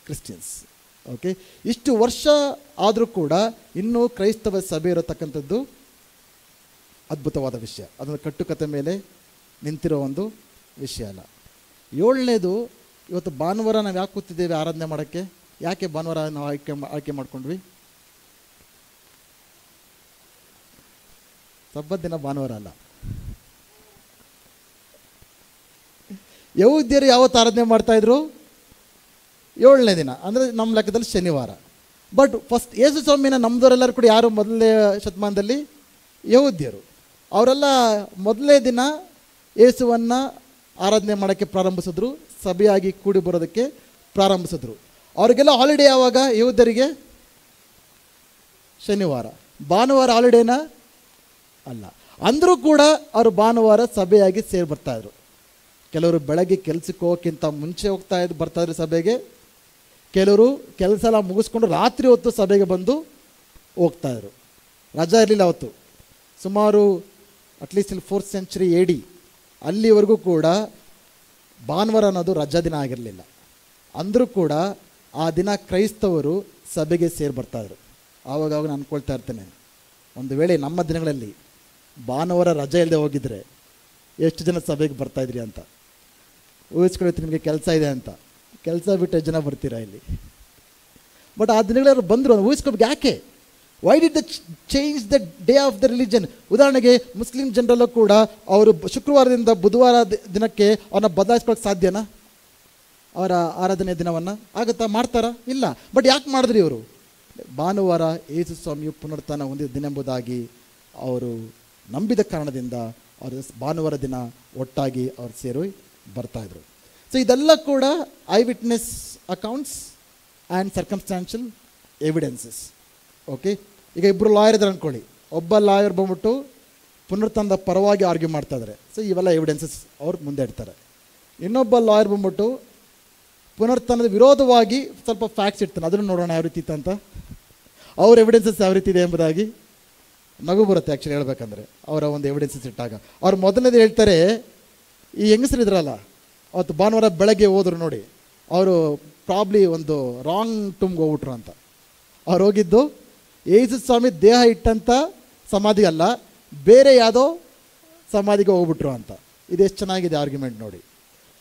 Christians. Okay, ಇಷ್ಟು ವರ್ಷ ಆದರೂ ಕೂಡ ಇನ್ನೂ ಕ್ರೈಸ್ತವ ಸಭೆ ಇರತಕ್ಕಂಥದ್ದು ಅದ್ಭುತವಾದ ವಿಷಯ. ಅದನ್ನು ಕಟ್ಟುಕತೆ ಮೇಲೆ ನಿಂತಿರೋ ಒಂದು ವಿಷಯ ಅಲ್ಲ. 7ನೇದು, ಇವತ್ತು ಭಾನುವಾರ ನಾವು ಯಾಕೆ ಕೂತಿದ್ದೇವೆ ಆರಾಧನೆ ಮಾಡೋಕ್ಕೆ? ಯಾಕೆ ಭಾನುವಾರ ನಾವು ಆಯ್ಕೆ ಮಾಡ್ಕೊಂಡ್ವಿ? ಸಬ್ಬತ್ ದಿನ ಭಾನುವಾರ ಅಲ್ಲ. ಯಹೂದ್ಯರು ಯಾವತ್ತು ಆರಾಧನೆ ಮಾಡ್ತಾಯಿದ್ರು? 7ನೇ ದಿನ, ಅಂದರೆ ನಮ್ಮ ಲೆಕ್ಕದಲ್ಲಿ ಶನಿವಾರ. ಬಟ್ ಫಸ್ಟ್ ಯೇಸು ಸ್ವಾಮಿನ ನಮ್ಮದವರೆಲ್ಲರೂ ಕೂಡ ಯಾರು ಮೊದಲನೇ ಶತಮಾನದಲ್ಲಿ? ಯಹೂದ್ಯರು. ಅವರೆಲ್ಲ ಮೊದಲನೇ ದಿನ ಯೇಸುವನ್ನು ಆರಾಧನೆ ಮಾಡೋಕ್ಕೆ ಪ್ರಾರಂಭಿಸಿದ್ರು, ಸಭೆಯಾಗಿ ಕೂಡಿ ಬರೋದಕ್ಕೆ ಪ್ರಾರಂಭಿಸಿದ್ರು. ಅವ್ರಿಗೆಲ್ಲ ಹಾಲಿಡೇ ಯಾವಾಗ? ಯಹೂದ್ಯರಿಗೆ ಶನಿವಾರ. ಭಾನುವಾರ ಹಾಲಿಡೇನಾ? ಅಲ್ಲ. ಅಂದರೂ ಕೂಡ ಅವರು ಭಾನುವಾರ ಸಭೆಯಾಗಿ ಸೇರಿ ಬರ್ತಾಯಿದ್ರು. ಕೆಲವರು ಬೆಳಗ್ಗೆ ಕೆಲಸಕ್ಕೆ ಹೋಗೋಕ್ಕಿಂತ ಮುಂಚೆ ಬರ್ತಾಯಿದ್ರು ಸಭೆಗೆ. ಕೆಲವರು ಕೆಲಸ ಎಲ್ಲ ಮುಗಿಸ್ಕೊಂಡು ರಾತ್ರಿ ಹೊತ್ತು ಸಭೆಗೆ ಬಂದು ಹೋಗ್ತಾಯಿದ್ರು. ರಜಾ ಇರಲಿಲ್ಲ ಅವತ್ತು. ಸುಮಾರು ಅಟ್ಲೀಸ್ಟ್ 4th century AD ಅಲ್ಲಿವರೆಗೂ ಕೂಡ ಭಾನುವಾರ ಅನ್ನೋದು ರಜಾ ದಿನ ಆಗಿರಲಿಲ್ಲ. ಅಂದರೂ ಕೂಡ ಆ ದಿನ ಕ್ರೈಸ್ತವರು ಸಭೆಗೆ ಸೇರಿ ಬರ್ತಾಯಿದ್ರು. ಆವಾಗ ನಾನು ಅಂದ್ಕೊಳ್ತಾ ಇರ್ತೇನೆ, ಒಂದು ವೇಳೆ ನಮ್ಮ ದಿನಗಳಲ್ಲಿ ಭಾನುವಾರ ರಜೆ ಇಲ್ಲದೆ ಹೋಗಿದ್ರೆ ಎಷ್ಟು ಜನ ಸಭೆಗೆ ಬರ್ತಾಯಿದ್ರಿ ಅಂತ ಊಹಿಸ್ಕೊಳ್ತೀವಿ. ನಿಮಗೆ ಕೆಲಸ ಇದೆ ಅಂತ, ಕೆಲಸ ಬಿಟ್ಟು ಎಷ್ಟು ಜನ ಬರ್ತೀರಾ ಇಲ್ಲಿ? ಬಟ್ ಆ ದಿನಗಳವರು ಬಂದರು ಊಹಿಸ್ಕೊಬೇಕು. ಯಾಕೆ? Why did the change the day of the religion? ಉದಾಹರಣೆಗೆ ಮುಸ್ಲಿಂ ಜನರಲ್ಲೂ ಕೂಡ ಅವರು ಶುಕ್ರವಾರದಿಂದ ಬುಧವಾರ ದಿನಕ್ಕೆ ಅವನ್ನ ಬದಲಾಯಿಸ್ಕೊಳ್ಳೋಕೆ ಸಾಧ್ಯನಾ? ಅವರ ಆರಾಧನೆಯ ದಿನವನ್ನು ಆಗುತ್ತಾ? ಮಾಡ್ತಾರಾ? ಇಲ್ಲ. ಬಟ್ ಯಾಕೆ ಮಾಡಿದ್ರಿ ಇವರು? ಭಾನುವಾರ ಯೇಸು ಸ್ವಾಮಿಯು ಪುನರುತ್ಥಾನ ಹೊಂದಿದ ದಿನ ಎಂಬುದಾಗಿ ಅವರು ನಂಬಿದ ಕಾರಣದಿಂದ ಅವರು ಭಾನುವಾರ ದಿನ ಒಟ್ಟಾಗಿ ಅವ್ರು ಸೇರಿ ಬರ್ತಾಯಿದ್ರು. ಸೊ ಇದೆಲ್ಲ ಕೂಡ eye witness accounts and circumstantial evidences. Okay, ಈಗ ಇಬ್ಬರು ಲಾಯರ್ ಇದ್ದಾರೆ ಅಂದ್ಕೊಳ್ಳಿ. ಒಬ್ಬ ಲಾಯರ್ ಬಂದ್ಬಿಟ್ಟು ಪುನರುತ್ಥಾನದ ಪರವಾಗಿ ಆರ್ಗ್ಯೂ ಮಾಡ್ತಾ ಇದ್ದಾರೆ. ಸೊ ಇವೆಲ್ಲ ಎವಿಡೆನ್ಸಸ್ ಅವ್ರು ಮುಂದೆ ಇಡ್ತಾರೆ. ಇನ್ನೊಬ್ಬ ಲಾಯರ್ ಬಂದ್ಬಿಟ್ಟು ಪುನರುತ್ಥಾನದ ವಿರೋಧವಾಗಿ ಸ್ವಲ್ಪ ಫ್ಯಾಕ್ಟ್ಸ್ ಇಡ್ತಾನೆ. ಅದನ್ನು ನೋಡೋಣ ಯಾವ ರೀತಿ ಇತ್ತು ಅಂತ, ಅವ್ರ ಎವಿಡೆನ್ಸಸ್ ಯಾವ ರೀತಿ ಇದೆ ಎಂಬುದಾಗಿ ನಗು ಬರುತ್ತೆ ಆ್ಯಕ್ಚುಲಿ ಹೇಳ್ಬೇಕಂದ್ರೆ ಅವರ ಒಂದು ಎವಿಡೆನ್ಸಸ್ ಇಟ್ಟಾಗ. ಅವ್ರು ಮೊದಲನೇದು ಹೇಳ್ತಾರೆ, ಈ ಹೆಂಗಸರು ಇದ್ರಲ್ಲ ಅವತ್ತು ಭಾನುವಾರ ಬೆಳಗ್ಗೆ ಹೋದ್ರು ನೋಡಿ, ಅವರು ಪ್ರಾಬ್ಲಿ ಒಂದು ರಾಂಗ್ ಟೂಮ್ಗೆ ಹೋಗ್ಬಿಟ್ರು ಅಂತ. ಅವ್ರು ಹೋಗಿದ್ದು ಯೇಸು ಸ್ವಾಮಿ ದೇಹ ಇಟ್ಟಂಥ ಸಮಾಧಿ ಅಲ್ಲ, ಬೇರೆ ಯಾವುದೋ ಸಮಾಧಿಗೆ ಹೋಗ್ಬಿಟ್ರು ಅಂತ. ಇದೆಷ್ಟು ಚೆನ್ನಾಗಿದೆ ಆರ್ಗ್ಯುಮೆಂಟ್ ನೋಡಿ.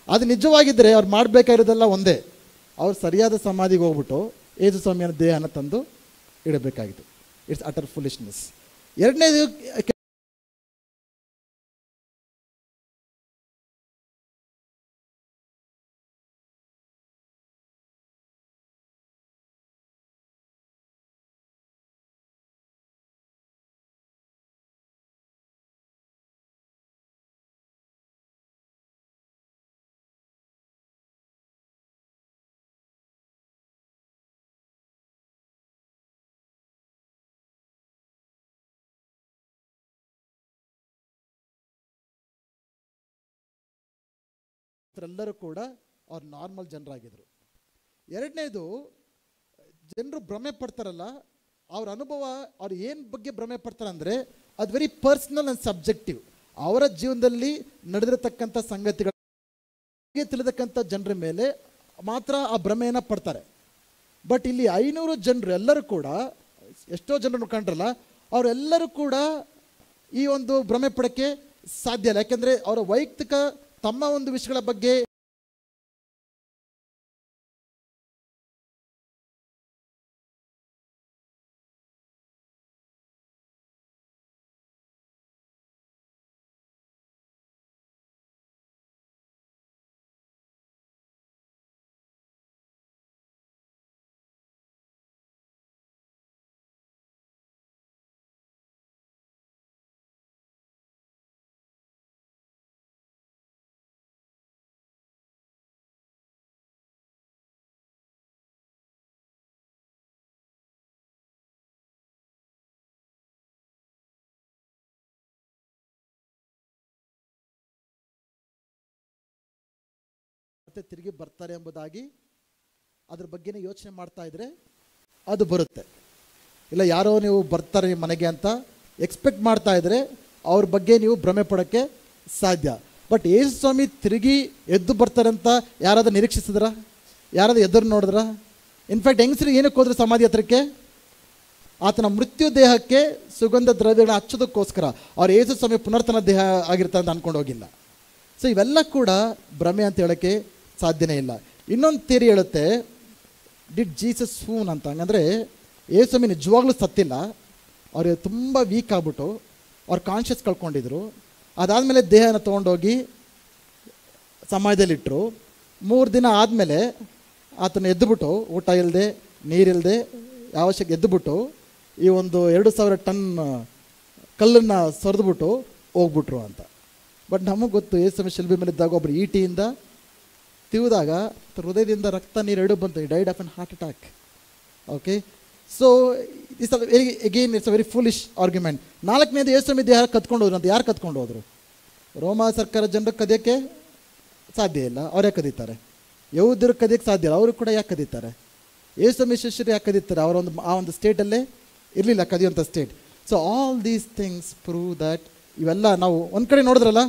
ಅದು ನಿಜವಾಗಿದ್ದರೆ ಅವ್ರು ಮಾಡಬೇಕಾಗಿರೋದೆಲ್ಲ ಒಂದೇ, ಅವ್ರು ಸರಿಯಾದ ಸಮಾಧಿಗೆ ಹೋಗ್ಬಿಟ್ಟು ಯೇಸು ಸ್ವಾಮಿಯ ದೇಹನ ತಂದು ಇಡಬೇಕಾಗಿತ್ತು. It's utter foolishness. ಎರಡನೇದು, ಎಲ್ಲರೂ ಕೂಡ ಅವ್ರು ನಾರ್ಮಲ್ ಜನರಾಗಿದ್ದರು. ಎರಡನೇದು, ಜನರು ಭ್ರಮೆ ಪಡ್ತಾರಲ್ಲ, ಅವ್ರ ಅನುಭವ ಅವ್ರು ಏನು ಬಗ್ಗೆ ಭ್ರಮೆ ಪಡ್ತಾರೆ ಅಂದರೆ ಅದು ವೆರಿ ಪರ್ಸ್ನಲ್ ಆ್ಯಂಡ್ ಸಬ್ಜೆಕ್ಟಿವ್. ಅವರ ಜೀವನದಲ್ಲಿ ನಡೆದಿರತಕ್ಕಂಥ ಸಂಗತಿಗಳಿಗೆ ತಿಳಿದಕ್ಕಂಥ ಜನರ ಮೇಲೆ ಮಾತ್ರ ಆ ಭ್ರಮೆಯನ್ನು ಪಡ್ತಾರೆ. ಬಟ್ ಇಲ್ಲಿ 500 ಜನರು ಎಲ್ಲರೂ ಕೂಡ, ಎಷ್ಟೋ ಜನರನ್ನು ಕಂಡ್ರಲ್ಲ, ಅವರೆಲ್ಲರೂ ಕೂಡ ಈ ಒಂದು ಭ್ರಮೆ ಪಡೋಕ್ಕೆ ಸಾಧ್ಯ ಇಲ್ಲ. ಯಾಕೆಂದರೆ ಅವರ ವೈಯಕ್ತಿಕ ತಮ್ಮ ಒಂದು ವಿಷಯಗಳ ಬಗ್ಗೆ ಮತ್ತೆ ತಿರುಗಿ ಬರ್ತಾರೆ ಎಂಬುದಾಗಿ ಅದ್ರ ಬಗ್ಗೆನೇ ಯೋಚನೆ ಮಾಡ್ತಾ ಇದ್ರೆ ಅದು ಬರುತ್ತೆ. ಇಲ್ಲ ಯಾರೋ ನೀವು ಬರ್ತಾರೆ ನಿಮ್ಮ ಮನೆಗೆ ಅಂತ ಎಕ್ಸ್ಪೆಕ್ಟ್ ಮಾಡ್ತಾ ಇದ್ರೆ ಅವ್ರ ಬಗ್ಗೆ ನೀವು ಭ್ರಮೆ ಪಡೋಕ್ಕೆ ಸಾಧ್ಯ. ಬಟ್ ಯೇಸು ಸ್ವಾಮಿ ತಿರುಗಿ ಎದ್ದು ಬರ್ತಾರೆ ಅಂತ ಯಾರಾದ್ರೂ ನಿರೀಕ್ಷಿಸಿದ್ರ? ಯಾರಾದ್ರೂ ಎದುರು ನೋಡಿದ್ರ? ಇನ್ಫ್ಯಾಕ್ಟ್ ಹೆಂಗಸರು ಏನಕ್ಕೆ ಹೋದ್ರು ಸಮಾಧಿ ಹತ್ರಕ್ಕೆ? ಆತನ ಮೃತ್ಯು ದೇಹಕ್ಕೆ ಸುಗಂಧ ದ್ರವ್ಯಗಳನ್ನ ಹಚ್ಚೋದಕ್ಕೋಸ್ಕರ. ಅವ್ರು ಯೇಸು ಸ್ವಾಮಿ ಪುನರ್ತನ ದೇಹ ಆಗಿರ್ತಾರೆ ಅಂತ ಅಂದ್ಕೊಂಡು ಹೋಗಿಲ್ಲ. ಸೊ ಇವೆಲ್ಲ ಕೂಡ ಭ್ರಮೆ ಅಂತ ಹೇಳೋಕ್ಕೆ ಸಾಧ್ಯನೇ ಇಲ್ಲ. ಇನ್ನೊಂದು ಥಿಯರಿ ಹೇಳುತ್ತೆ, ಡಿಡ್ ಜೀಸಸ್ ಫೂನ್ ಅಂತ. ಹಂಗಂದರೆ ಯೇಸು ಸ್ವಾಮಿ ನಿಜವಾಗ್ಲೂ ಸತ್ತಿಲ್ಲ, ಅವ್ರಿಗೆ ತುಂಬ ವೀಕ್ ಆಗ್ಬಿಟ್ಟು ಅವ್ರು ಕಾನ್ಷಿಯಸ್ ಕಳ್ಕೊಂಡಿದ್ರು. ಅದಾದಮೇಲೆ ದೇಹನ ತೊಗೊಂಡೋಗಿ ಸಮಾಜದಲ್ಲಿಟ್ಟರು. 3 ದಿನ ಆದಮೇಲೆ ಆತನ ಎದ್ದುಬಿಟ್ಟು, ಊಟ ಇಲ್ಲದೆ ನೀರಿಲ್ಲದೆ ಅವಶ್ಯಕ ಎದ್ದುಬಿಟ್ಟು ಈ ಒಂದು 2000 ಟನ್ ಕಲ್ಲನ್ನು ಸರಿದ್ಬಿಟ್ಟು ಹೋಗ್ಬಿಟ್ರು ಅಂತ. ಬಟ್ ನಮಗೆ ಗೊತ್ತು, ಯೇಸು ಸ್ವಾಮಿ ಶಿಲ್ಬೆ ಮೇಲಿದ್ದಾಗ ಒಬ್ಬರು ಈಟಿಯಿಂದ ತಿವಿದಾಗ ಹೃದಯದಿಂದ ರಕ್ತ ನೀರು ಎರಡೂ ಬಂತು. ಈ died of an heart attack. Okay, so it's it's a very foolish argument. 4ನೇದು, ಯೇಸು ಸ್ವಾಮಿ ದೇಹ ಕತ್ಕೊಂಡು ಹೋದ್ರು ಅಂತ. ಯಾರು ಕತ್ಕೊಂಡು ಹೋದರು? ರೋಮ ಸರ್ಕಾರ ಜನರು ಕದಿಯೋಕ್ಕೆ ಸಾಧ್ಯ ಇಲ್ಲ, ಅವರೇ ಕದೀತಾರೆ. ಯಹೂದ್ಯರು ಕದಿಯೋಕ್ಕೆ ಸಾಧ್ಯ ಇಲ್ಲ, ಅವರು ಕೂಡ ಯಾಕೆ ಕದೀತಾರೆ? ಯೇಸು ಸ್ವಾಮಿ ಶಿಷ್ಯರು ಯಾಕೆ ಕದೀತಾರೆ? ಆ ಒಂದು ಸ್ಟೇಟಲ್ಲೇ ಇರಲಿಲ್ಲ ಕದಿಯುವಂಥ state. So all these things prove that ಇವೆಲ್ಲ ನಾವು ಒಂದು ಕಡೆ ನೋಡಿದ್ರಲ್ಲ,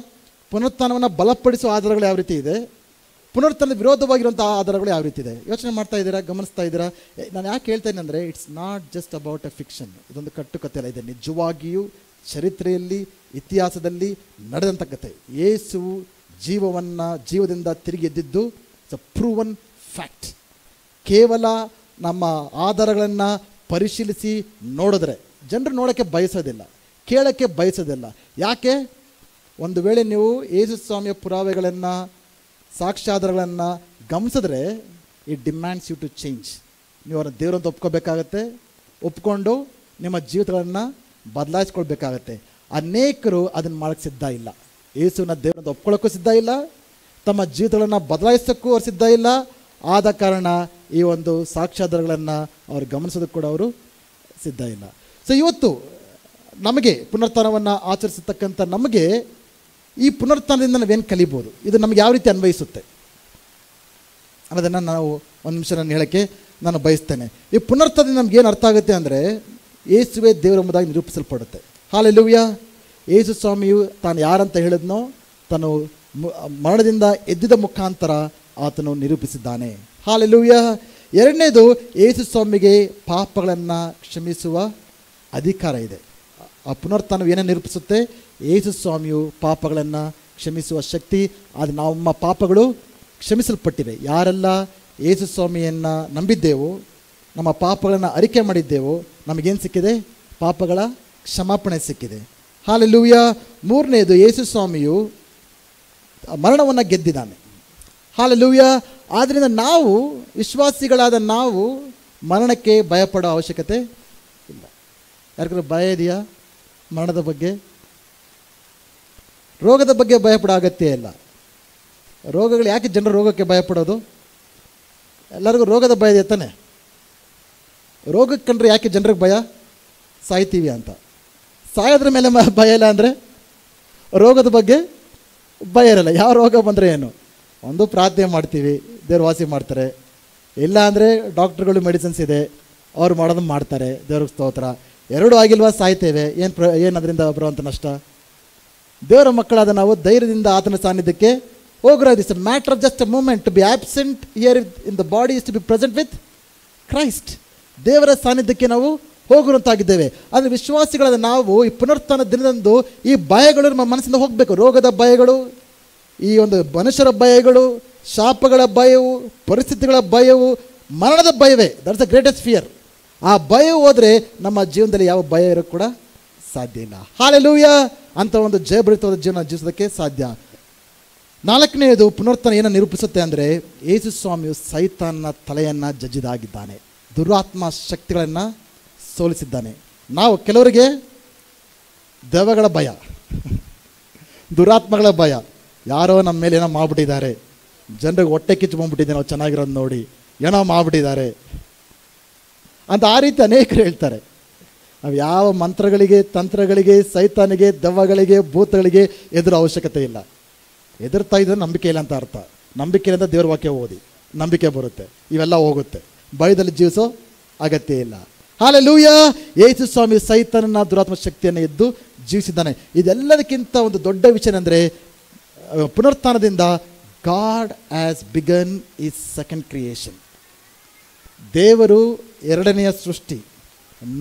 ಪುನರುತ್ಥಾನವನ್ನು ಬಲಪಡಿಸುವ ಆಧಾರಗಳು ಯಾವ ರೀತಿ ಇದೆ, ಪುನರುತ್ಥಾನದ ವಿರೋಧವಾಗಿರುವಂಥ ಆಧಾರಗಳು ಯಾವ ರೀತಿ ಇದೆ. ಯೋಚನೆ ಮಾಡ್ತಾ ಇದ್ದೀರಾ? ಗಮನಿಸ್ತಾ ಇದ್ದೀರಾ? ನಾನು ಯಾಕೆ ಹೇಳ್ತಾ ಇದ್ದೀನಿ ಅಂದರೆ, it's not just about A fiction. ಇದೊಂದು ಕಟ್ಟುಕತೆ ಅಲ್ಲ, ಇದೆ ನಿಜವಾಗಿಯೂ ಚರಿತ್ರೆಯಲ್ಲಿ ಇತಿಹಾಸದಲ್ಲಿ ನಡೆದಂಥ ಕಥೆ. ಯೇಸು ಜೀವದಿಂದ ತಿರುಗಿ ಎದ್ದಿದ್ದು ಇಟ್ಸ್ ಅ ಪ್ರೂವನ್ ಫ್ಯಾಕ್ಟ್. ಕೇವಲ ನಮ್ಮ ಆಧಾರಗಳನ್ನು ಪರಿಶೀಲಿಸಿ ನೋಡಿದ್ರೆ ಜನರು ನೋಡೋಕ್ಕೆ ಬಯಸೋದಿಲ್ಲ, ಕೇಳೋಕ್ಕೆ ಬಯಸೋದಿಲ್ಲ. ಯಾಕೆ? ಒಂದು ವೇಳೆ ನೀವು ಯೇಸು ಸ್ವಾಮಿಯ ಪುರಾವೆಗಳನ್ನು, ಸಾಕ್ಷ್ಯಾಧಾರಗಳನ್ನು ಗಮನಿಸಿದ್ರೆ it demands you to change. ನೀವು ಅವರ ದೇವರಂತ ಒಪ್ಕೋಬೇಕಾಗತ್ತೆ, ಒಪ್ಕೊಂಡು ನಿಮ್ಮ ಜೀವಿತಗಳನ್ನು ಬದಲಾಯಿಸ್ಕೊಳ್ಬೇಕಾಗತ್ತೆ. ಅನೇಕರು ಅದನ್ನು ಮಾಡೋಕ್ಕೆ ಸಿದ್ಧ ಇಲ್ಲ. ಯೇಸುವಿನ ದೇವರಂತ ಒಪ್ಕೊಳ್ಳೋಕ್ಕೂ ಸಿದ್ಧ ಇಲ್ಲ, ತಮ್ಮ ಜೀವಿತಗಳನ್ನು ಬದಲಾಯಿಸೋಕ್ಕೂ ಅವ್ರು ಸಿದ್ಧ ಇಲ್ಲ. ಆದ ಕಾರಣ ಈ ಒಂದು ಸಾಕ್ಷ್ಯಾಧಾರಗಳನ್ನು ಅವ್ರು ಗಮನಿಸೋದಕ್ಕೆ ಕೂಡ ಅವರು ಸಿದ್ಧ ಇಲ್ಲ. ಸೊ ಇವತ್ತು ನಮಗೆ ಪುನರುತ್ಥಾನವನ್ನು ಆಚರಿಸತಕ್ಕಂಥ ನಮಗೆ ಈ ಪುನರುತ್ಥಾನದಿಂದ ನಾವೇನು ಕಲಿಬೋದು, ಇದು ನಮಗೆ ಯಾವ ರೀತಿ ಅನ್ವಯಿಸುತ್ತೆ ಅನ್ನೋದನ್ನು ನಾವು ಒಂದು ನಿಮಿಷ ನಾನು ಹೇಳೋಕ್ಕೆ ನಾನು ಬಯಸ್ತೇನೆ. ಈ ಪುನರುತ್ಥಾನದಿಂದ ನಮಗೇನು ಅರ್ಥ ಆಗುತ್ತೆ ಅಂದರೆ, ಯೇಸುವೇ ದೇವರೆಂಬುದಾಗಿ ನಿರೂಪಿಸಲ್ಪಡುತ್ತೆ. ಹಾಲೆಲೂಯಾ. ಯೇಸು ಸ್ವಾಮಿಯು ತಾನು ಯಾರಂತ ಹೇಳಿದ್ನೋ ತಾನು ಮರಣದಿಂದ ಎದ್ದಿದ ಮುಖಾಂತರ ಆತನು ನಿರೂಪಿಸಿದ್ದಾನೆ. ಹಾಲೆಲೂಯಾ. ಎರಡನೇದು, ಯೇಸು ಸ್ವಾಮಿಗೆ ಪಾಪಗಳನ್ನು ಕ್ಷಮಿಸುವ ಅಧಿಕಾರ ಇದೆ. ಆ ಪುನರುತ್ಥಾನವು ಏನೇನು ನಿರೂಪಿಸುತ್ತೆ? ಯೇಸು ಸ್ವಾಮಿಯು ಪಾಪಗಳನ್ನು ಕ್ಷಮಿಸುವ ಶಕ್ತಿ. ಅದು ನಮ್ಮ ಪಾಪಗಳು ಕ್ಷಮಿಸಲ್ಪಟ್ಟಿವೆ. ಯಾರೆಲ್ಲ ಯೇಸು ಸ್ವಾಮಿಯನ್ನು ನಂಬಿದ್ದೇವೋ, ನಮ್ಮ ಪಾಪಗಳನ್ನು ಅರಿಕೆ ಮಾಡಿದ್ದೇವೋ, ನಮಗೇನು ಸಿಕ್ಕಿದೆ? ಪಾಪಗಳ ಕ್ಷಮಾಪಣೆ ಸಿಕ್ಕಿದೆ. ಹಾಲೆಲೂಯಾ. ಮೂರನೇದು, ಯೇಸು ಸ್ವಾಮಿಯು ಮರಣವನ್ನು ಗೆದ್ದಿದ್ದಾನೆ. ಹಾಲೆಲೂಯಾ. ಆದ್ದರಿಂದ ನಾವು ವಿಶ್ವಾಸಿಗಳಾದ ನಾವು ಮರಣಕ್ಕೆ ಭಯಪಡೋ ಅವಶ್ಯಕತೆ ಇಲ್ಲ. ಯಾರಿಗಾದ್ರೂ ಭಯ ಇದೆಯಾ ಮರಣದ ಬಗ್ಗೆ? ರೋಗದ ಬಗ್ಗೆ ಭಯಪಡೋ ಅಗತ್ಯ ಇಲ್ಲ. ರೋಗಗಳು ಯಾಕೆ ಜನರು ರೋಗಕ್ಕೆ ಭಯಪಡೋದು? ಎಲ್ಲರಿಗೂ ರೋಗದ ಭಯ ಇದೆ ತಾನೆ. ರೋಗಕ್ಕೆ ಕಂಡ್ರೆ ಯಾಕೆ ಜನರಿಗೆ ಭಯ? ಸಾಯ್ತೀವಿ ಅಂತ. ಸಾಯೋದ್ರ ಮೇಲೆ ಭಯ ಇಲ್ಲ ಅಂದರೆ ರೋಗದ ಬಗ್ಗೆ ಭಯ ಇರಲ್ಲ. ಯಾವ ರೋಗ ಬಂದರೆ ಏನು? ಒಂದು ಪ್ರಾರ್ಥನೆ ಮಾಡ್ತೀವಿ, ದೇವ್ರು ವಾಸಿ ಮಾಡ್ತಾರೆ. ಇಲ್ಲ ಅಂದರೆ ಡಾಕ್ಟ್ರುಗಳು ಮೆಡಿಸಿನ್ಸ್ ಇದೆ, ಅವ್ರು ಮಾಡೋದನ್ನು ಮಾಡ್ತಾರೆ, ದೇವ್ರಿಗೆ ಸ್ತೋತ್ರ. ಎರಡೂ ಆಗಿಲ್ವಾ? ಸಾಯ್ತೇವೆ. ಏನು ಅದರಿಂದ ಬರುವಂಥ ನಷ್ಟ? ದೇವರ ಮಕ್ಕಳಾದ ನಾವು ಧೈರ್ಯದಿಂದ ಆತನ ಸಾನ್ನಿಧ್ಯಕ್ಕೆ ಹೋಗ್ರೋದು. It's a matter of just a moment. To be absent here in the body is to be present with Christ. ದೇವರ ಸಾನ್ನಿಧ್ಯಕ್ಕೆ ನಾವು ಹೋಗುವಂತಾಗಿದ್ದೇವೆ. ಆದರೆ ವಿಶ್ವಾಸಿಗಳಾದ ನಾವು ಈ ಪುನರುತ್ಥಾನ ದಿನದಂದು ಈ ಭಯಗಳು ನಮ್ಮ ಮನಸ್ಸಿಂದ ಹೋಗಬೇಕು. ರೋಗದ ಭಯಗಳು, ಈ ಒಂದು ಮನುಷ್ಯರ ಭಯಗಳು, ಶಾಪಗಳ ಭಯವು, ಪರಿಸ್ಥಿತಿಗಳ ಭಯವು, ಮರಣದ ಭಯವೇ. That's the greatest fear. ಆ ಭಯ ಹೋದರೆ ನಮ್ಮ ಜೀವನದಲ್ಲಿ ಯಾವ ಭಯ ಇರೋಕ್ಕೆ ಕೂಡ ಸಾಧ್ಯ ಇಲ್ಲ. ಹಾಲೆಲೂಯಾ. ಅಂತ ಒಂದು ಜಯಭರಿತವಾದ ಜೀವನ ಜೀವಿಸೋದಕ್ಕೆ ಸಾಧ್ಯ. ನಾಲ್ಕನೆಯದು, ಪುನರುತ್ಥಾನ ಏನನ್ನು ನಿರೂಪಿಸುತ್ತೆ ಅಂದರೆ, ಯೇಸು ಸ್ವಾಮಿಯು ಸೈತಾನನ ತಲೆಯನ್ನು ಜಜ್ಜಿದಾಗಿದ್ದಾನೆ, ದುರಾತ್ಮ ಶಕ್ತಿಗಳನ್ನು ಸೋಲಿಸಿದ್ದಾನೆ. ನಾವು ಕೆಲವರಿಗೆ ದೆವ್ವಗಳ ಭಯ, ದುರಾತ್ಮಗಳ ಭಯ. ಯಾರೋ ನಮ್ಮ ಮೇಲೆ ಏನೋ ಮಾಡಿಬಿಟ್ಟಿದ್ದಾರೆ, ಜನರಿಗೆ ಹೊಟ್ಟೆ ಕಿಚ್ಚು ಬಂದ್ಬಿಟ್ಟಿದೆ ನಾವು ಚೆನ್ನಾಗಿರೋದು ನೋಡಿ, ಏನೋ ಮಾಡಿಬಿಟ್ಟಿದ್ದಾರೆ ಅಂತ ಆ ರೀತಿ ಅನೇಕರು ಹೇಳ್ತಾರೆ. ನಾವು ಯಾವ ಮಂತ್ರಗಳಿಗೆ, ತಂತ್ರಗಳಿಗೆ, ಸೈತಾನಿಗೆ, ದೆವ್ವಗಳಿಗೆ, ಭೂತಗಳಿಗೆ ಎದುರು ಅವಶ್ಯಕತೆ ಇಲ್ಲ. ಎದುರ್ತಾ ಇದ್ರೆ ನಂಬಿಕೆ ಇಲ್ಲ ಅಂತ ಅರ್ಥ. ನಂಬಿಕೆ ಇಲ್ಲ ಅಂತ ದೇವ್ರ ವಾಕ್ಯ ಓದಿ, ನಂಬಿಕೆ ಬರುತ್ತೆ, ಇವೆಲ್ಲ ಹೋಗುತ್ತೆ. ಭಯದಲ್ಲಿ ಜೀವಿಸೋ ಅಗತ್ಯ ಇಲ್ಲ. ಹಾಲೆಲೂಯಾ. ಯೇಸು ಸ್ವಾಮಿ ಸೈತಾನನ ದುರಾತ್ಮ ಶಕ್ತಿಯನ್ನು ಎದ್ದು ಜೀವಿಸಿದ್ದಾನೆ. ಇದೆಲ್ಲದಕ್ಕಿಂತ ಒಂದು ದೊಡ್ಡ ವಿಷಯ ಅಂದರೆ, ಪುನರುತ್ಥಾನದಿಂದ God has begun his second creation. ದೇವರು ಎರಡನೆಯ ಸೃಷ್ಟಿ,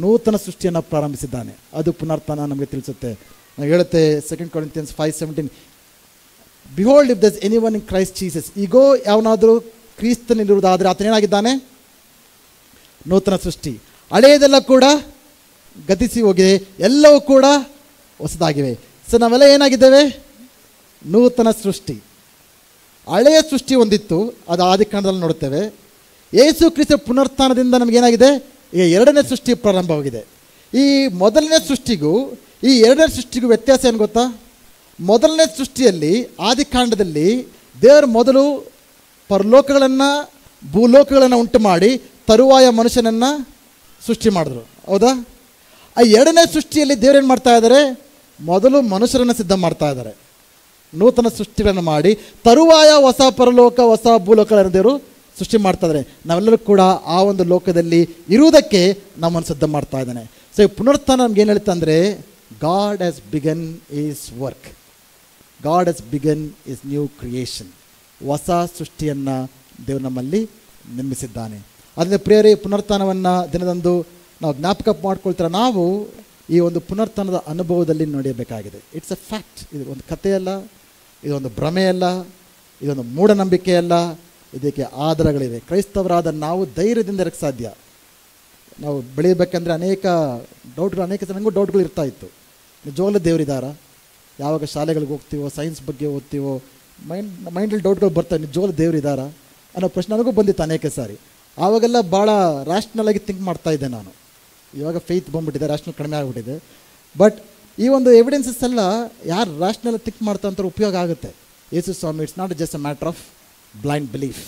ನೂತನ ಸೃಷ್ಟಿಯನ್ನು ಪ್ರಾರಂಭಿಸಿದ್ದಾನೆ. ಅದು ಪುನರುತ್ಥಾನ ನಮಗೆ ತಿಳಿಸುತ್ತೆ. ನಾವು ಹೇಳುತ್ತೆ 2 Corinthians 5:17, behold if there's anyone in Christ Jesus. ಈಗೋ ಯಾವನಾದರೂ ಕ್ರಿಸ್ತನಲ್ಲಿರುವುದಾದರೆ ಆತನೇನಾಗಿದ್ದಾನೆ? ನೂತನ ಸೃಷ್ಟಿ. ಹಳೆಯದೆಲ್ಲ ಕೂಡ ಗತಿಸಿ ಹೋಗಿದೆ, ಎಲ್ಲವೂ ಕೂಡ ಹೊಸದಾಗಿವೆ. ಸೊ ನಾವೆಲ್ಲ ಏನಾಗಿದ್ದೇವೆ? ನೂತನ ಸೃಷ್ಟಿ. ಹಳೆಯ ಸೃಷ್ಟಿ ಒಂದಿತ್ತು, ಅದು ಆದಿಕಾಂಡದಲ್ಲಿ ನೋಡುತ್ತೇವೆ. ಯೇಸು ಕ್ರಿಸ್ತ ಪುನರುತ್ಥಾನದಿಂದ ನಮಗೇನಾಗಿದೆ? ಈಗ ಎರಡನೇ ಸೃಷ್ಟಿ ಪ್ರಾರಂಭವಾಗಿದೆ. ಈ ಮೊದಲನೇ ಸೃಷ್ಟಿಗೂ ಈ ಎರಡನೇ ಸೃಷ್ಟಿಗೂ ವ್ಯತ್ಯಾಸ ಏನು ಗೊತ್ತಾ? ಮೊದಲನೇ ಸೃಷ್ಟಿಯಲ್ಲಿ, ಆದಿಕಾಂಡದಲ್ಲಿ, ದೇವರು ಮೊದಲು ಪರಲೋಕಗಳನ್ನು, ಭೂಲೋಕಗಳನ್ನು ಉಂಟು ಮಾಡಿ ತರುವಾಯ ಮನುಷ್ಯನನ್ನು ಸೃಷ್ಟಿ ಮಾಡಿದ್ರು, ಹೌದಾ? ಆ ಎರಡನೇ ಸೃಷ್ಟಿಯಲ್ಲಿ ದೇವರೇನು ಮಾಡ್ತಾ ಇದ್ದಾರೆ? ಮೊದಲು ಮನುಷ್ಯರನ್ನು ಸಿದ್ಧ ಮಾಡ್ತಾ ಇದ್ದಾರೆ, ನೂತನ ಸೃಷ್ಟಿಗಳನ್ನು ಮಾಡಿ ತರುವಾಯ ಹೊಸ ಪರಲೋಕ, ಹೊಸ ಭೂಲೋಕಗಳನ್ನು ದೇವರು ಸೃಷ್ಟಿ ಮಾಡ್ತಾ ಇದ್ದಾರೆ. ನಾವೆಲ್ಲರೂ ಕೂಡ ಆ ಒಂದು ಲೋಕದಲ್ಲಿ ಇರುವುದಕ್ಕೆ ನಮ್ಮನ್ನು ಸಿದ್ಧ ಮಾಡ್ತಾ ಇದ್ದಾನೆ. ಸೊ ಈ ಪುನರುತ್ಥಾನ ನಮ್ಗೆ ಏನು ಹೇಳುತ್ತೆ ಅಂದರೆ, God has begun his work, God has begun his new creation. ಹೊಸ ಸೃಷ್ಟಿಯನ್ನು ದೇವರು ನಮ್ಮಲ್ಲಿ ನಿರ್ಮಿಸಿದ್ದಾನೆ. ಅದರಿಂದ ಪ್ರಿಯರೇ, ಪುನರುತ್ಥಾನವನ್ನು ದಿನದಂದು ನಾವು ಜ್ಞಾಪಕ ಮಾಡ್ಕೊಳ್ತಾರೆ. ನಾವು ಈ ಒಂದು ಪುನರುತ್ಥಾನದ ಅನುಭವದಲ್ಲಿ ನಡೆಯಬೇಕಾಗಿದೆ. It's a fact. ಇದು ಒಂದು ಕಥೆಯಲ್ಲ, ಇದೊಂದು ಭ್ರಮೆಯಲ್ಲ, ಇದೊಂದು ಮೂಢನಂಬಿಕೆಯಲ್ಲ, ಇದಕ್ಕೆ ಆಧಾರಗಳಿವೆ. ಕ್ರೈಸ್ತವರಾದ ನಾವು ಧೈರ್ಯದಿಂದ ಇರೋಕ್ಕೆ ಸಾಧ್ಯ. ನಾವು ಬೆಳೀಬೇಕಂದ್ರೆ ಅನೇಕ ನನಗೂ ಡೌಟ್ಗಳು ಇರ್ತಾ ಇತ್ತು. ನಿಜವಾಗ್ಲೂ ದೇವರಿದ್ದಾರಾ? ಯಾವಾಗ ಶಾಲೆಗಳಿಗೆ ಹೋಗ್ತೀವೋ, ಸೈನ್ಸ್ ಬಗ್ಗೆ ಓದ್ತೀವೋ, ಮೈಂಡಲ್ಲಿ ಡೌಟ್ಗಳು ಬರ್ತವೆ, ನಿಜವಾಗ್ಲೂ ದೇವರಿದ್ದಾರಾ ಅನ್ನೋ ಪ್ರಶ್ನೆ ನನಗೂ ಬಂದಿತ್ತು ಅನೇಕ ಸಾರಿ. ಆವಾಗೆಲ್ಲ ಭಾಳ ರ್ಯಾಷ್ನಲಾಗಿ ಥಿಂಕ್ ಮಾಡ್ತಾಯಿದ್ದೆ ನಾನು. ಇವಾಗ ಫೇತ್ ಬಂದುಬಿಟ್ಟಿದೆ, ರ್ಯಾಷ್ನಲ್ ಕಡಿಮೆ ಆಗಿಬಿಟ್ಟಿದೆ. ಬಟ್ ಈ ಒಂದು ಎವಿಡೆನ್ಸಸ್ ಎಲ್ಲ ಯಾರು ರ್ಯಾಷ್ನಲ್ ಥಿಂಕ್ ಮಾಡ್ತಾ ಅಂತಾರೆ ಉಪಯೋಗ ಆಗುತ್ತೆ. Yesu Swami it's not just a matter of blind belief,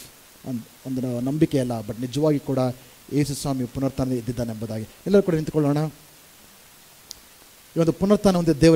ಒಂದು ನಂಬಿಕೆ ಅಲ್ಲ, ಬಟ್ ನಿಜವಾಗಿ ಕೂಡ ಯೇಸು ಸ್ವಾಮಿ ಪುನರುತ್ಥಾನ ಇದ್ದಿದ್ದಾನೆ ಎಂಬುದಾಗಿ. ಎಲ್ಲರೂ ಕೂಡ ನಿಂತುಕೊಳ್ಳೋಣ. ಈ ಒಂದು ಪುನರುತ್ಥಾನ ಒಂದು ದೇವರ